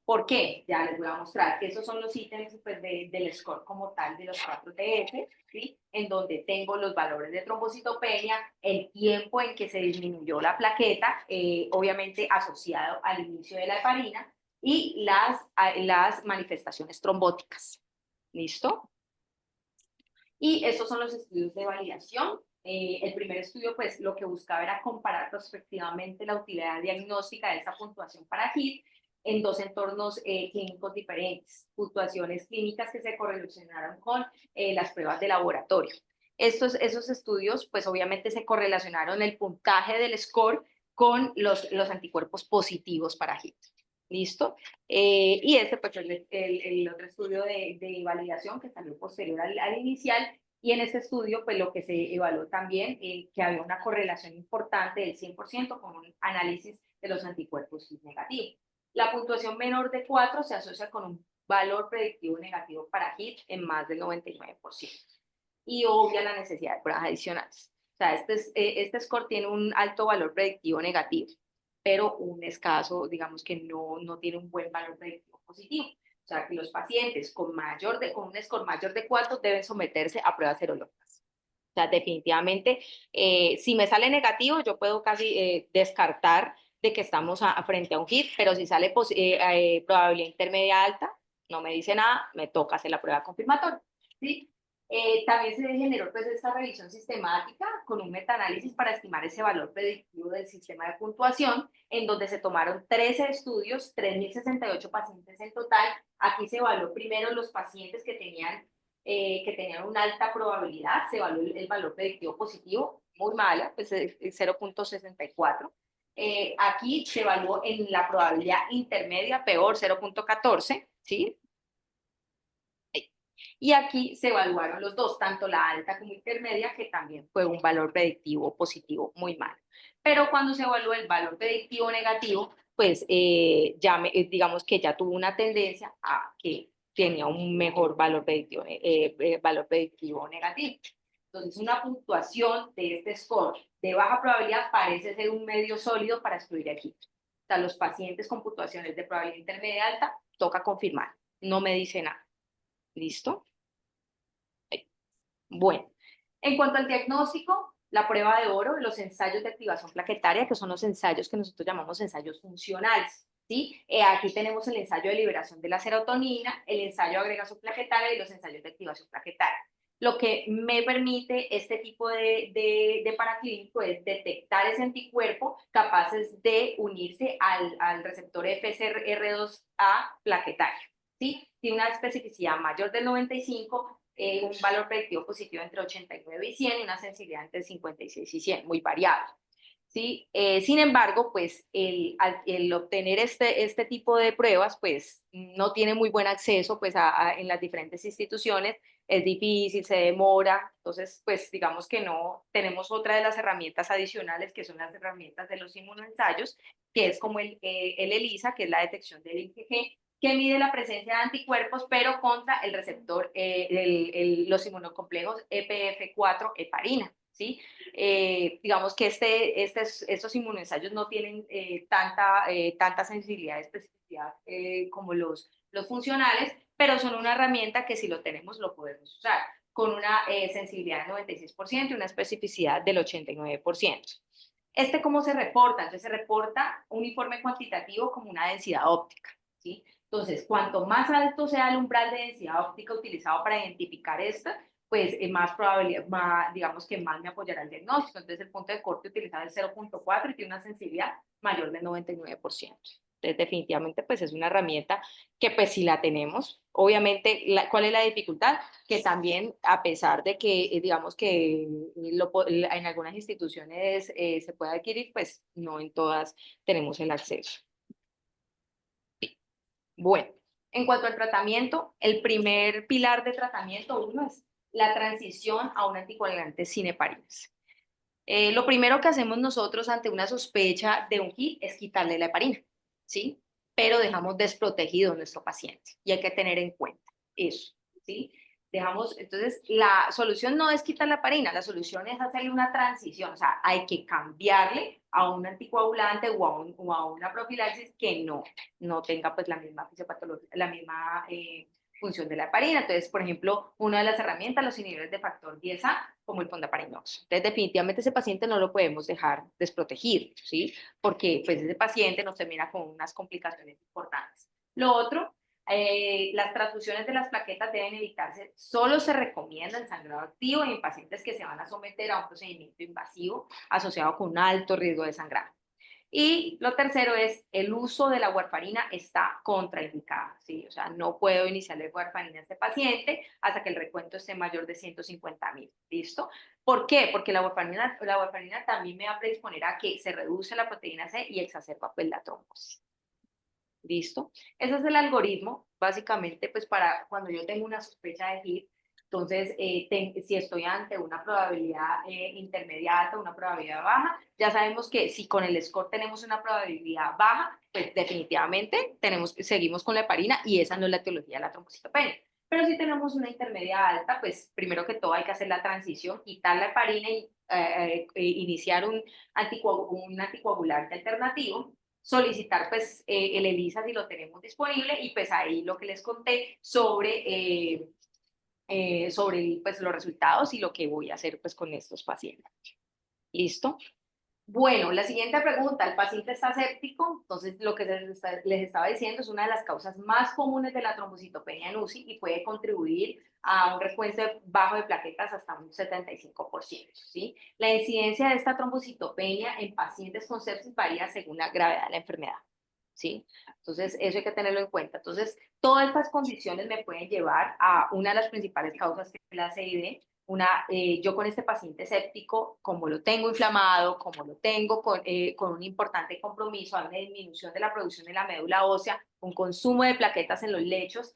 ¿Por qué? Ya les voy a mostrar que esos son los ítems pues, del score como tal de los 4TF, ¿sí? En donde tengo los valores de trombocitopenia, el tiempo en que se disminuyó la plaqueta, obviamente asociado al inicio de la heparina, y las manifestaciones trombóticas. ¿Listo? Y estos son los estudios de validación. El primer estudio, pues, lo que buscaba era comparar prospectivamente la utilidad diagnóstica de esta puntuación para HIT en dos entornos clínicos diferentes, puntuaciones clínicas que se correlacionaron con las pruebas de laboratorio. Esos estudios, pues, obviamente se correlacionaron el puntaje del score con los anticuerpos positivos para HIT. ¿Listo? Y este pues el otro estudio de validación que salió posterior al inicial, y en este estudio pues lo que se evaluó también que había una correlación importante del 100% con un análisis de los anticuerpos negativos. La puntuación menor de 4 se asocia con un valor predictivo negativo para HIT en más del 99% y obvia la necesidad de pruebas adicionales. O sea, este score tiene un alto valor predictivo negativo, pero un escaso, digamos que no tiene un buen valor predictivo positivo. O sea, que los pacientes con un score mayor de 4 deben someterse a pruebas serológicas. O sea, definitivamente, si me sale negativo, yo puedo casi descartar de que estamos frente a un HIT, pero si sale probabilidad intermedia alta, no me dice nada, me toca hacer la prueba confirmatoria. ¿Sí? También se generó pues esta revisión sistemática con un metaanálisis para estimar ese valor predictivo del sistema de puntuación, en donde se tomaron 13 estudios, 3.068 pacientes en total. Aquí se evaluó primero los pacientes que tenían una alta probabilidad, se evaluó el valor predictivo positivo, muy mala, pues 0.64. Aquí se evaluó en la probabilidad intermedia, peor, 0.14, ¿sí? Y aquí se evaluaron los dos, tanto la alta como intermedia, que también fue un valor predictivo positivo muy malo. Pero cuando se evaluó el valor predictivo negativo, pues digamos que ya tuvo una tendencia a que tenía un mejor valor predictivo negativo. Entonces, una puntuación de este score de baja probabilidad parece ser un medio sólido para excluir aquí. O sea, los pacientes con puntuaciones de probabilidad intermedia alta, toca confirmar. No me dice nada. ¿Listo? Bueno, en cuanto al diagnóstico, la prueba de oro, los ensayos de activación plaquetaria, que son los ensayos que nosotros llamamos ensayos funcionales. ¿Sí? Aquí tenemos el ensayo de liberación de la serotonina, el ensayo de agregación plaquetaria y los ensayos de activación plaquetaria. Lo que me permite este tipo de paraclínico es detectar ese anticuerpo capaces de unirse al receptor FCR2A plaquetario. ¿Sí? Tiene una especificidad mayor del 95, un valor predictivo positivo entre 89 y 100 y una sensibilidad entre 56 y 100, muy variable. ¿Sí? Sin embargo, pues el obtener este tipo de pruebas, pues no tiene muy buen acceso pues, en las diferentes instituciones, es difícil, se demora, entonces pues digamos que no tenemos otra de las herramientas adicionales que son las herramientas de los inmunoensayos, que es como el ELISA, que es la detección del IgG, que mide la presencia de anticuerpos, pero contra el receptor, los inmunocomplejos EPF4 heparina. ¿Sí? Digamos que estos inmunoensayos no tienen tanta sensibilidad y especificidad como los funcionales, pero son una herramienta que si lo tenemos lo podemos usar con una sensibilidad del 96% y una especificidad del 89%. ¿Cómo se reporta? Entonces se reporta un informe cuantitativo como una densidad óptica. ¿Sí? Entonces, cuanto más alto sea el umbral de densidad óptica utilizado para identificar esta, pues más probabilidad, digamos que más me apoyará el diagnóstico. Entonces, el punto de corte utilizado es 0.4 y tiene una sensibilidad mayor del 99%. Entonces, definitivamente, pues es una herramienta que pues si la tenemos, obviamente, ¿cuál es la dificultad? Que también, a pesar de que, digamos que en algunas instituciones se puede adquirir, pues no en todas tenemos el acceso. Bueno, en cuanto al tratamiento, el primer pilar de tratamiento, uno es la transición a un anticoagulante sin heparinas. Lo primero que hacemos nosotros ante una sospecha de un HIT es quitarle la heparina, ¿sí? Pero dejamos desprotegido a nuestro paciente y hay que tener en cuenta eso, ¿sí? Dejamos, entonces, la solución no es quitar la heparina, la solución es hacerle una transición, o sea, hay que cambiarle a un anticoagulante o a una profilaxis que no tenga pues la misma fisiopatología, la misma función de la heparina. Entonces, por ejemplo, una de las herramientas, los inhibidores de factor 10A, como el fondaparinux. Entonces, definitivamente ese paciente no lo podemos dejar desprotegido, ¿sí? Porque pues ese paciente nos termina con unas complicaciones importantes. Lo otro, las transfusiones de las plaquetas deben evitarse. Solo se recomienda el sangrado activo en pacientes que se van a someter a un procedimiento invasivo asociado con un alto riesgo de sangrado. Y lo tercero es el uso de la warfarina está contraindicado, ¿sí? O sea, no puedo iniciarle warfarina a este paciente hasta que el recuento esté mayor de 150.000, ¿listo? ¿Por qué? Porque la warfarina también me va a predisponer a que se reduce la proteína C y exacerba pues la trombosis. ¿Listo? Ese es el algoritmo, básicamente, pues para cuando yo tengo una sospecha de HIT, entonces, si estoy ante una probabilidad intermedia alta, una probabilidad baja, ya sabemos que si con el score tenemos una probabilidad baja, pues definitivamente seguimos con la heparina y esa no es la etiología de la trombocitopenia. Pero si tenemos una intermedia alta, pues primero que todo hay que hacer la transición, quitar la heparina y iniciar un anticoagulante alternativo, solicitar pues el ELISA si lo tenemos disponible y pues ahí lo que les conté sobre pues, los resultados y lo que voy a hacer pues con estos pacientes. ¿Listo? Bueno, la siguiente pregunta, ¿el paciente está séptico? Entonces, lo que les estaba diciendo es una de las causas más comunes de la trombocitopenia en UCI y puede contribuir a un recuento bajo de plaquetas hasta un 75%, ¿sí? La incidencia de esta trombocitopenia en pacientes con sepsis varía según la gravedad de la enfermedad, ¿sí? Entonces, eso hay que tenerlo en cuenta. Entonces, todas estas condiciones me pueden llevar a una de las principales causas que es la CID. Yo con este paciente séptico, como lo tengo inflamado, como lo tengo con un importante compromiso, hay una disminución de la producción de la médula ósea, un consumo de plaquetas en los lechos,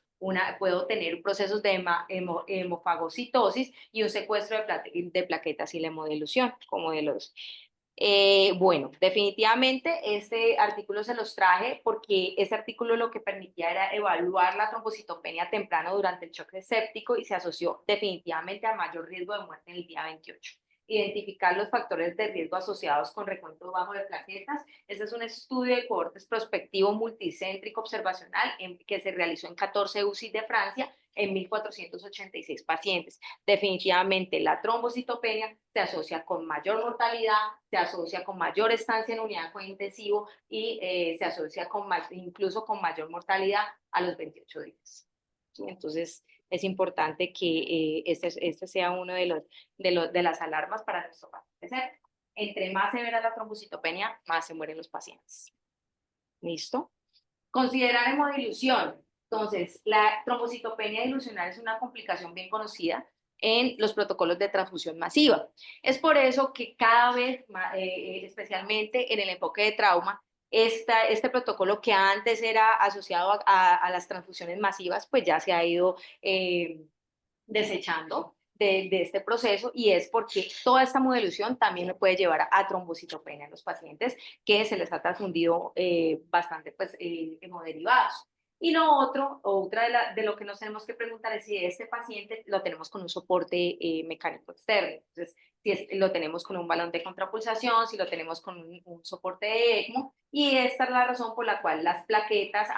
puedo tener procesos de hemofagocitosis y un secuestro de plaquetas y la hemodilución, como de los bueno, definitivamente este artículo se los traje porque ese artículo lo que permitía era evaluar la trombocitopenia temprano durante el choque séptico y se asoció definitivamente a mayor riesgo de muerte en el día 28. Identificar los factores de riesgo asociados con recuento bajo de plaquetas. Este es un estudio de cohortes prospectivo multicéntrico observacional que se realizó en 14 UCI de Francia en 1.486 pacientes. Definitivamente la trombocitopenia se asocia con mayor mortalidad, se asocia con mayor estancia en unidad de intensivo y se asocia incluso con mayor mortalidad a los 28 días. ¿Sí? Entonces, es importante que este sea uno de las alarmas para nuestro paciente. Entre más severa la trombocitopenia, más se mueren los pacientes. ¿Listo? Considerar hemodilución. Entonces, la trombocitopenia dilucional es una complicación bien conocida en los protocolos de transfusión masiva. Es por eso que cada vez, especialmente en el enfoque de trauma, este protocolo que antes era asociado a las transfusiones masivas, pues ya se ha ido desechando de este proceso y es porque toda esta modulación también me puede llevar a trombocitopenia en los pacientes que se les ha transfundido bastante pues, hemoderivados. Y lo otro, de lo que nos tenemos que preguntar es si este paciente lo tenemos con un soporte mecánico externo. Entonces, lo tenemos con un balón de contrapulsación, si lo tenemos con un soporte de ECMO, y esta es la razón por la cual las plaquetas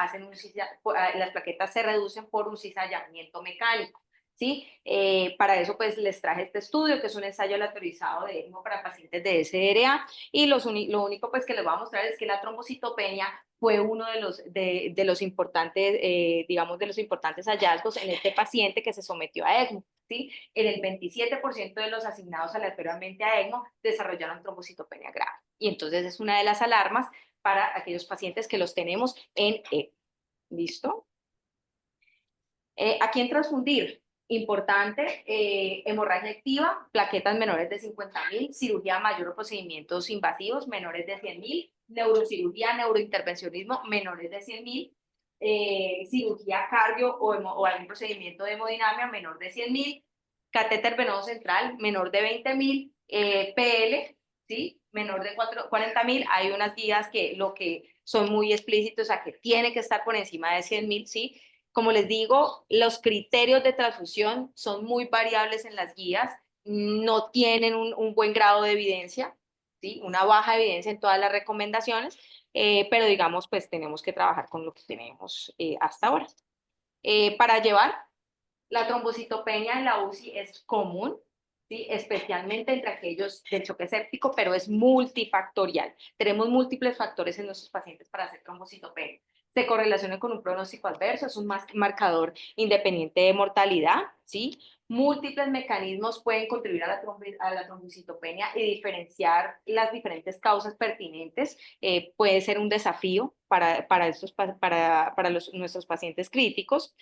las plaquetas se reducen por un cizallamiento mecánico. ¿Sí? Para eso pues les traje este estudio que es un ensayo aleatorizado de ECMO para pacientes de SDRA y lo único pues que les voy a mostrar es que la trombocitopenia fue uno de los importantes, digamos, de los importantes hallazgos en este paciente que se sometió a ECMO. ¿Sí? En el 27% de los asignados aleatoriamente a ECMO desarrollaron trombocitopenia grave. Y entonces es una de las alarmas para aquellos pacientes que los tenemos en ECMO. ¿Listo? ¿A quién transfundir? Importante, hemorragia activa, plaquetas menores de 50.000, cirugía mayor o procedimientos invasivos menores de 100.000, neurocirugía, neurointervencionismo menores de 100.000, cirugía cardio o algún procedimiento de hemodinamia menor de 100.000, catéter venoso central menor de 20.000, PL ¿sí? Menor de 40.000, hay unas guías que lo que son muy explícitos, o sea, que tiene que estar por encima de 100.000, ¿sí? Como les digo, los criterios de transfusión son muy variables en las guías, no tienen un buen grado de evidencia, ¿sí? Una baja evidencia en todas las recomendaciones, pero digamos, pues tenemos que trabajar con lo que tenemos hasta ahora. Para llevar la trombocitopenia en la UCI es común, ¿sí? Especialmente entre aquellos del choque séptico, pero es multifactorial. Tenemos múltiples factores en nuestros pacientes para hacer trombocitopenia. Se correlaciona con un pronóstico adverso, es un marcador independiente de mortalidad, ¿sí? Múltiples mecanismos pueden contribuir a la trombocitopenia y diferenciar las diferentes causas pertinentes. Puede ser un desafío para nuestros pacientes críticos.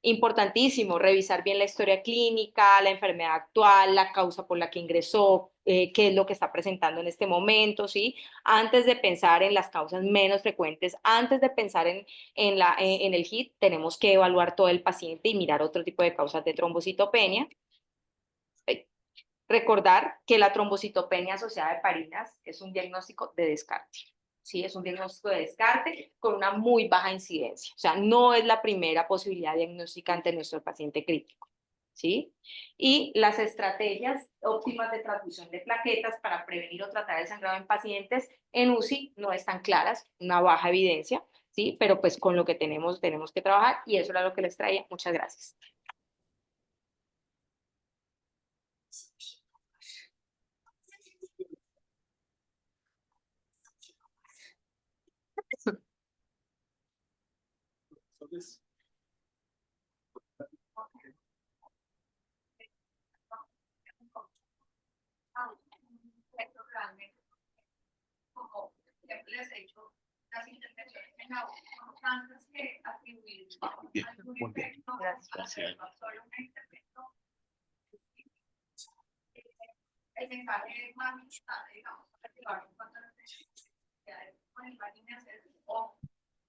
Importantísimo, revisar bien la historia clínica, la enfermedad actual, la causa por la que ingresó, qué es lo que está presentando en este momento, ¿sí? Antes de pensar en las causas menos frecuentes, antes de pensar en el HIT, tenemos que evaluar todo el paciente y mirar otro tipo de causas de trombocitopenia. Recordar que la trombocitopenia asociada a heparinas es un diagnóstico de descarte. Sí, es un diagnóstico de descarte con una muy baja incidencia. O sea, no es la primera posibilidad diagnóstica ante nuestro paciente crítico. ¿Sí? Y las estrategias óptimas de transfusión de plaquetas para prevenir o tratar el sangrado en pacientes en UCI no están claras, una baja evidencia, ¿sí? Pero pues con lo que tenemos que trabajar y eso era lo que les traía. Muchas gracias. Entonces, como siempre les he dicho, las intervenciones en la voz son tantas que atribuir algún efecto a solo un intervento, el mensaje es más importante, digamos, para llevar en cuanto a las necesidades con el margen de hacer o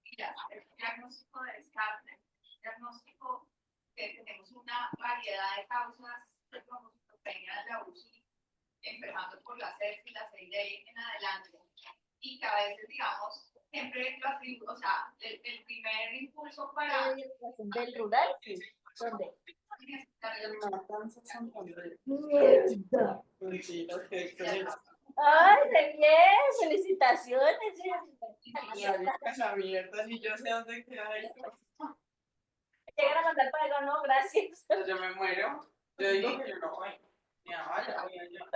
mira, el diagnóstico de descarte, diagnóstico que tenemos una variedad de causas de trombocitopenia de la UCI, empezando por la sepsis, la CID en adelante, y que a veces, digamos, siempre lo atribuyo, o sea, el primer impulso para... ¿Del rural? Sí. ¿Dónde? mierda. ¡Ay, re bien! ¡Felicitaciones! La mierda, si yo sé dónde queda esto. Llegan a mandar para allá, no, gracias. Yo me muero. Yo digo que yo no voy. Ni a vaya, voy allá.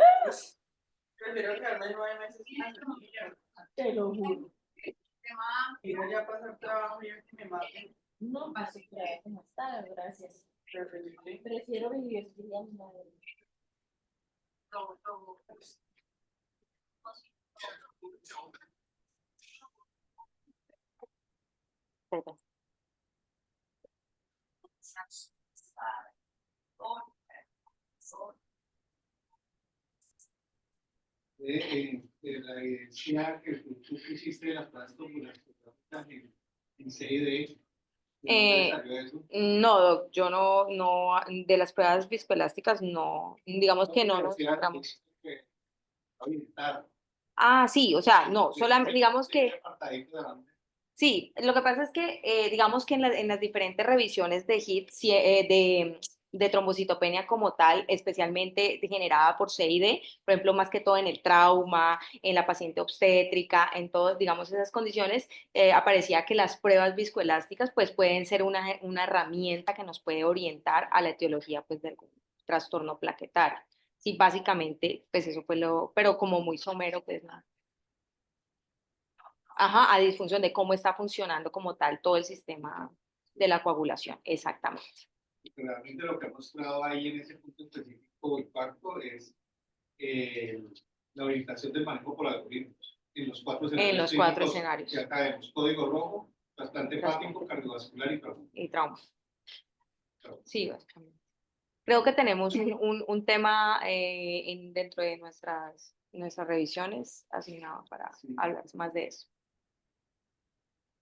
Prefiero quedarme 9 meses en la familia. Te lo juro. Y voy a pasar trabajo y que me maten. No, pues sí, claro, ¿cómo está? Gracias. Preferible. Prefiero vivir estudiando. Perdón. La evidencia que tú hiciste de las pruebas tomográficas en CID, ¿de dónde salió eso? No, doc, yo no, de las pruebas viscoelásticas no, digamos que no nos Decía centramos. que habilitar. Ah, sí, o sea, no, solamente, digamos que, Apartadito delante. sí, lo que pasa es que, digamos que en las diferentes revisiones de HIT, de trombocitopenia como tal, especialmente generada por CID, por ejemplo, más que todo en el trauma, en la paciente obstétrica, en todas, digamos, esas condiciones, aparecía que las pruebas viscoelásticas, pues, pueden ser una herramienta que nos puede orientar a la etiología, pues, de algún trastorno plaquetario. Sí, básicamente, pues, eso fue pero como muy somero, pues, nada. Ajá, a disfunción de cómo está funcionando como tal todo el sistema de la coagulación, exactamente. Realmente lo que ha mostrado ahí en ese punto específico del parto es la orientación del manejo por algoritmos en los 4 escenarios. En los 4 clínicos escenarios. que acá vemos: código rojo, trasplante hepático, cardiovascular y trauma. Y trauma. Sí, básicamente. Creo que tenemos un tema dentro de nuestras revisiones asignado para hablar más de eso.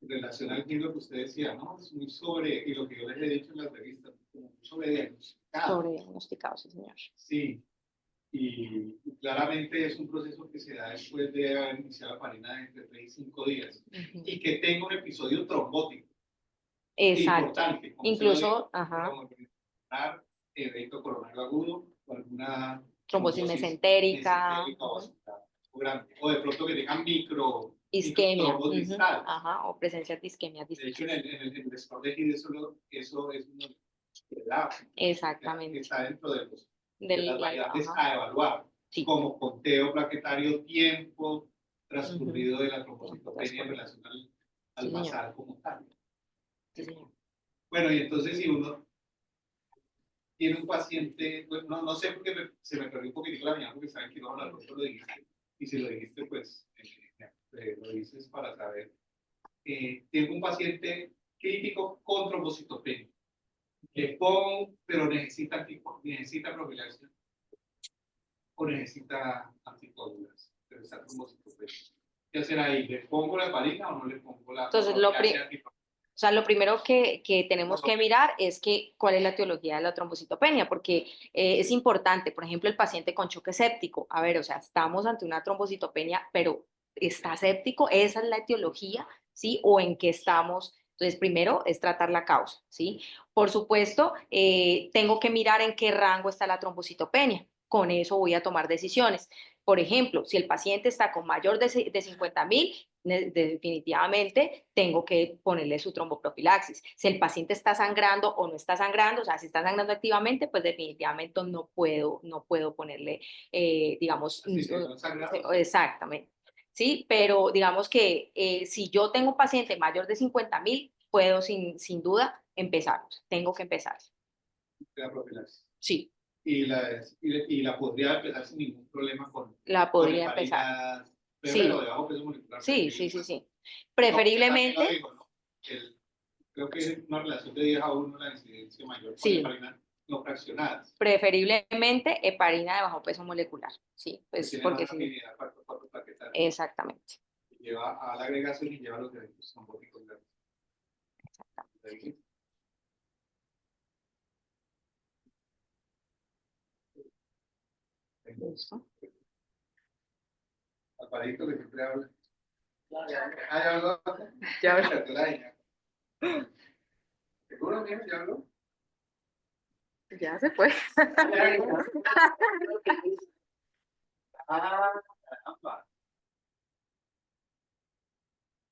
En relación al libro que usted decía, ¿no? Es muy sobre, y lo que yo les he dicho en las revistas, como muy sobre diagnosticado. Sobre diagnosticado, sí, señor. Sí. y claramente es un proceso que se da después de haber iniciado la heparina de entre 3 y 5 días. Ujú. Y que tenga un episodio trombótico Exacto. importante, como Incluso, ajá, como evento coronario agudo o alguna trombosis mesentérica, o grande, o de pronto que tengan isquemia, microtrombosis distales. ajá, o presencia de isquemia De hecho, distal. en el score de Gide eso es uno de que Exactamente. está dentro de, de Del, las variables ajá, a evaluar, sí. como conteo plaquetario, tiempo transcurrido Ujú. de la trombocitopenia en relación al Sí, señor. basal como tal. Sí, señor. Bueno, y entonces si uno tiene un paciente, pues, no sé por qué se me perdió un poquitico la mañana porque saben que no hablar, no lo dijiste, y si lo dijiste, pues lo dices para saber. Tengo un paciente crítico con trombocitopenia, le pongo, pero necesita profilaxis o necesita anticoagulantes, pero está trombocitopenia. ¿Qué hacer ahí? ¿Le pongo la heparina o no le pongo la Entonces, profilaxis? o sea, lo primero que tenemos que mirar es cuál es la etiología de la trombocitopenia, porque es importante, por ejemplo, el paciente con choque séptico. A ver, o sea, estamos ante una trombocitopenia, pero ¿está séptico? ¿Esa es la etiología? ¿Sí? ¿O en qué estamos? Entonces, primero es tratar la causa, ¿sí? Por supuesto, tengo que mirar en qué rango está la trombocitopenia. Con eso voy a tomar decisiones. Por ejemplo, si el paciente está con mayor de 50.000, definitivamente tengo que ponerle su tromboprofilaxis. Si el paciente está sangrando o no está sangrando, o sea, si está sangrando activamente, pues definitivamente no puedo ponerle, digamos, exactamente. Sí, pero digamos que si yo tengo un paciente mayor de 50.000, puedo sin duda empezar, tengo que empezar. La profilaxis. Sí. Y la podría empezar sin ningún problema La podría empezar. Pero de bajo peso molecular. Sí. Preferiblemente. No, digo, ¿no? Creo que es una relación de 10 a 1 la incidencia mayor con heparina no fraccionadas. Preferiblemente heparina de bajo peso molecular. Sí, pues porque sí. Exactamente. Lleva a la agregación y lleva a los eventos trombóticos grandes. Exactamente. Listo. Alvarito que siempre habla. Ya habló. Ya habló. ¿Seguro, mira, ya habló? Ya se fue.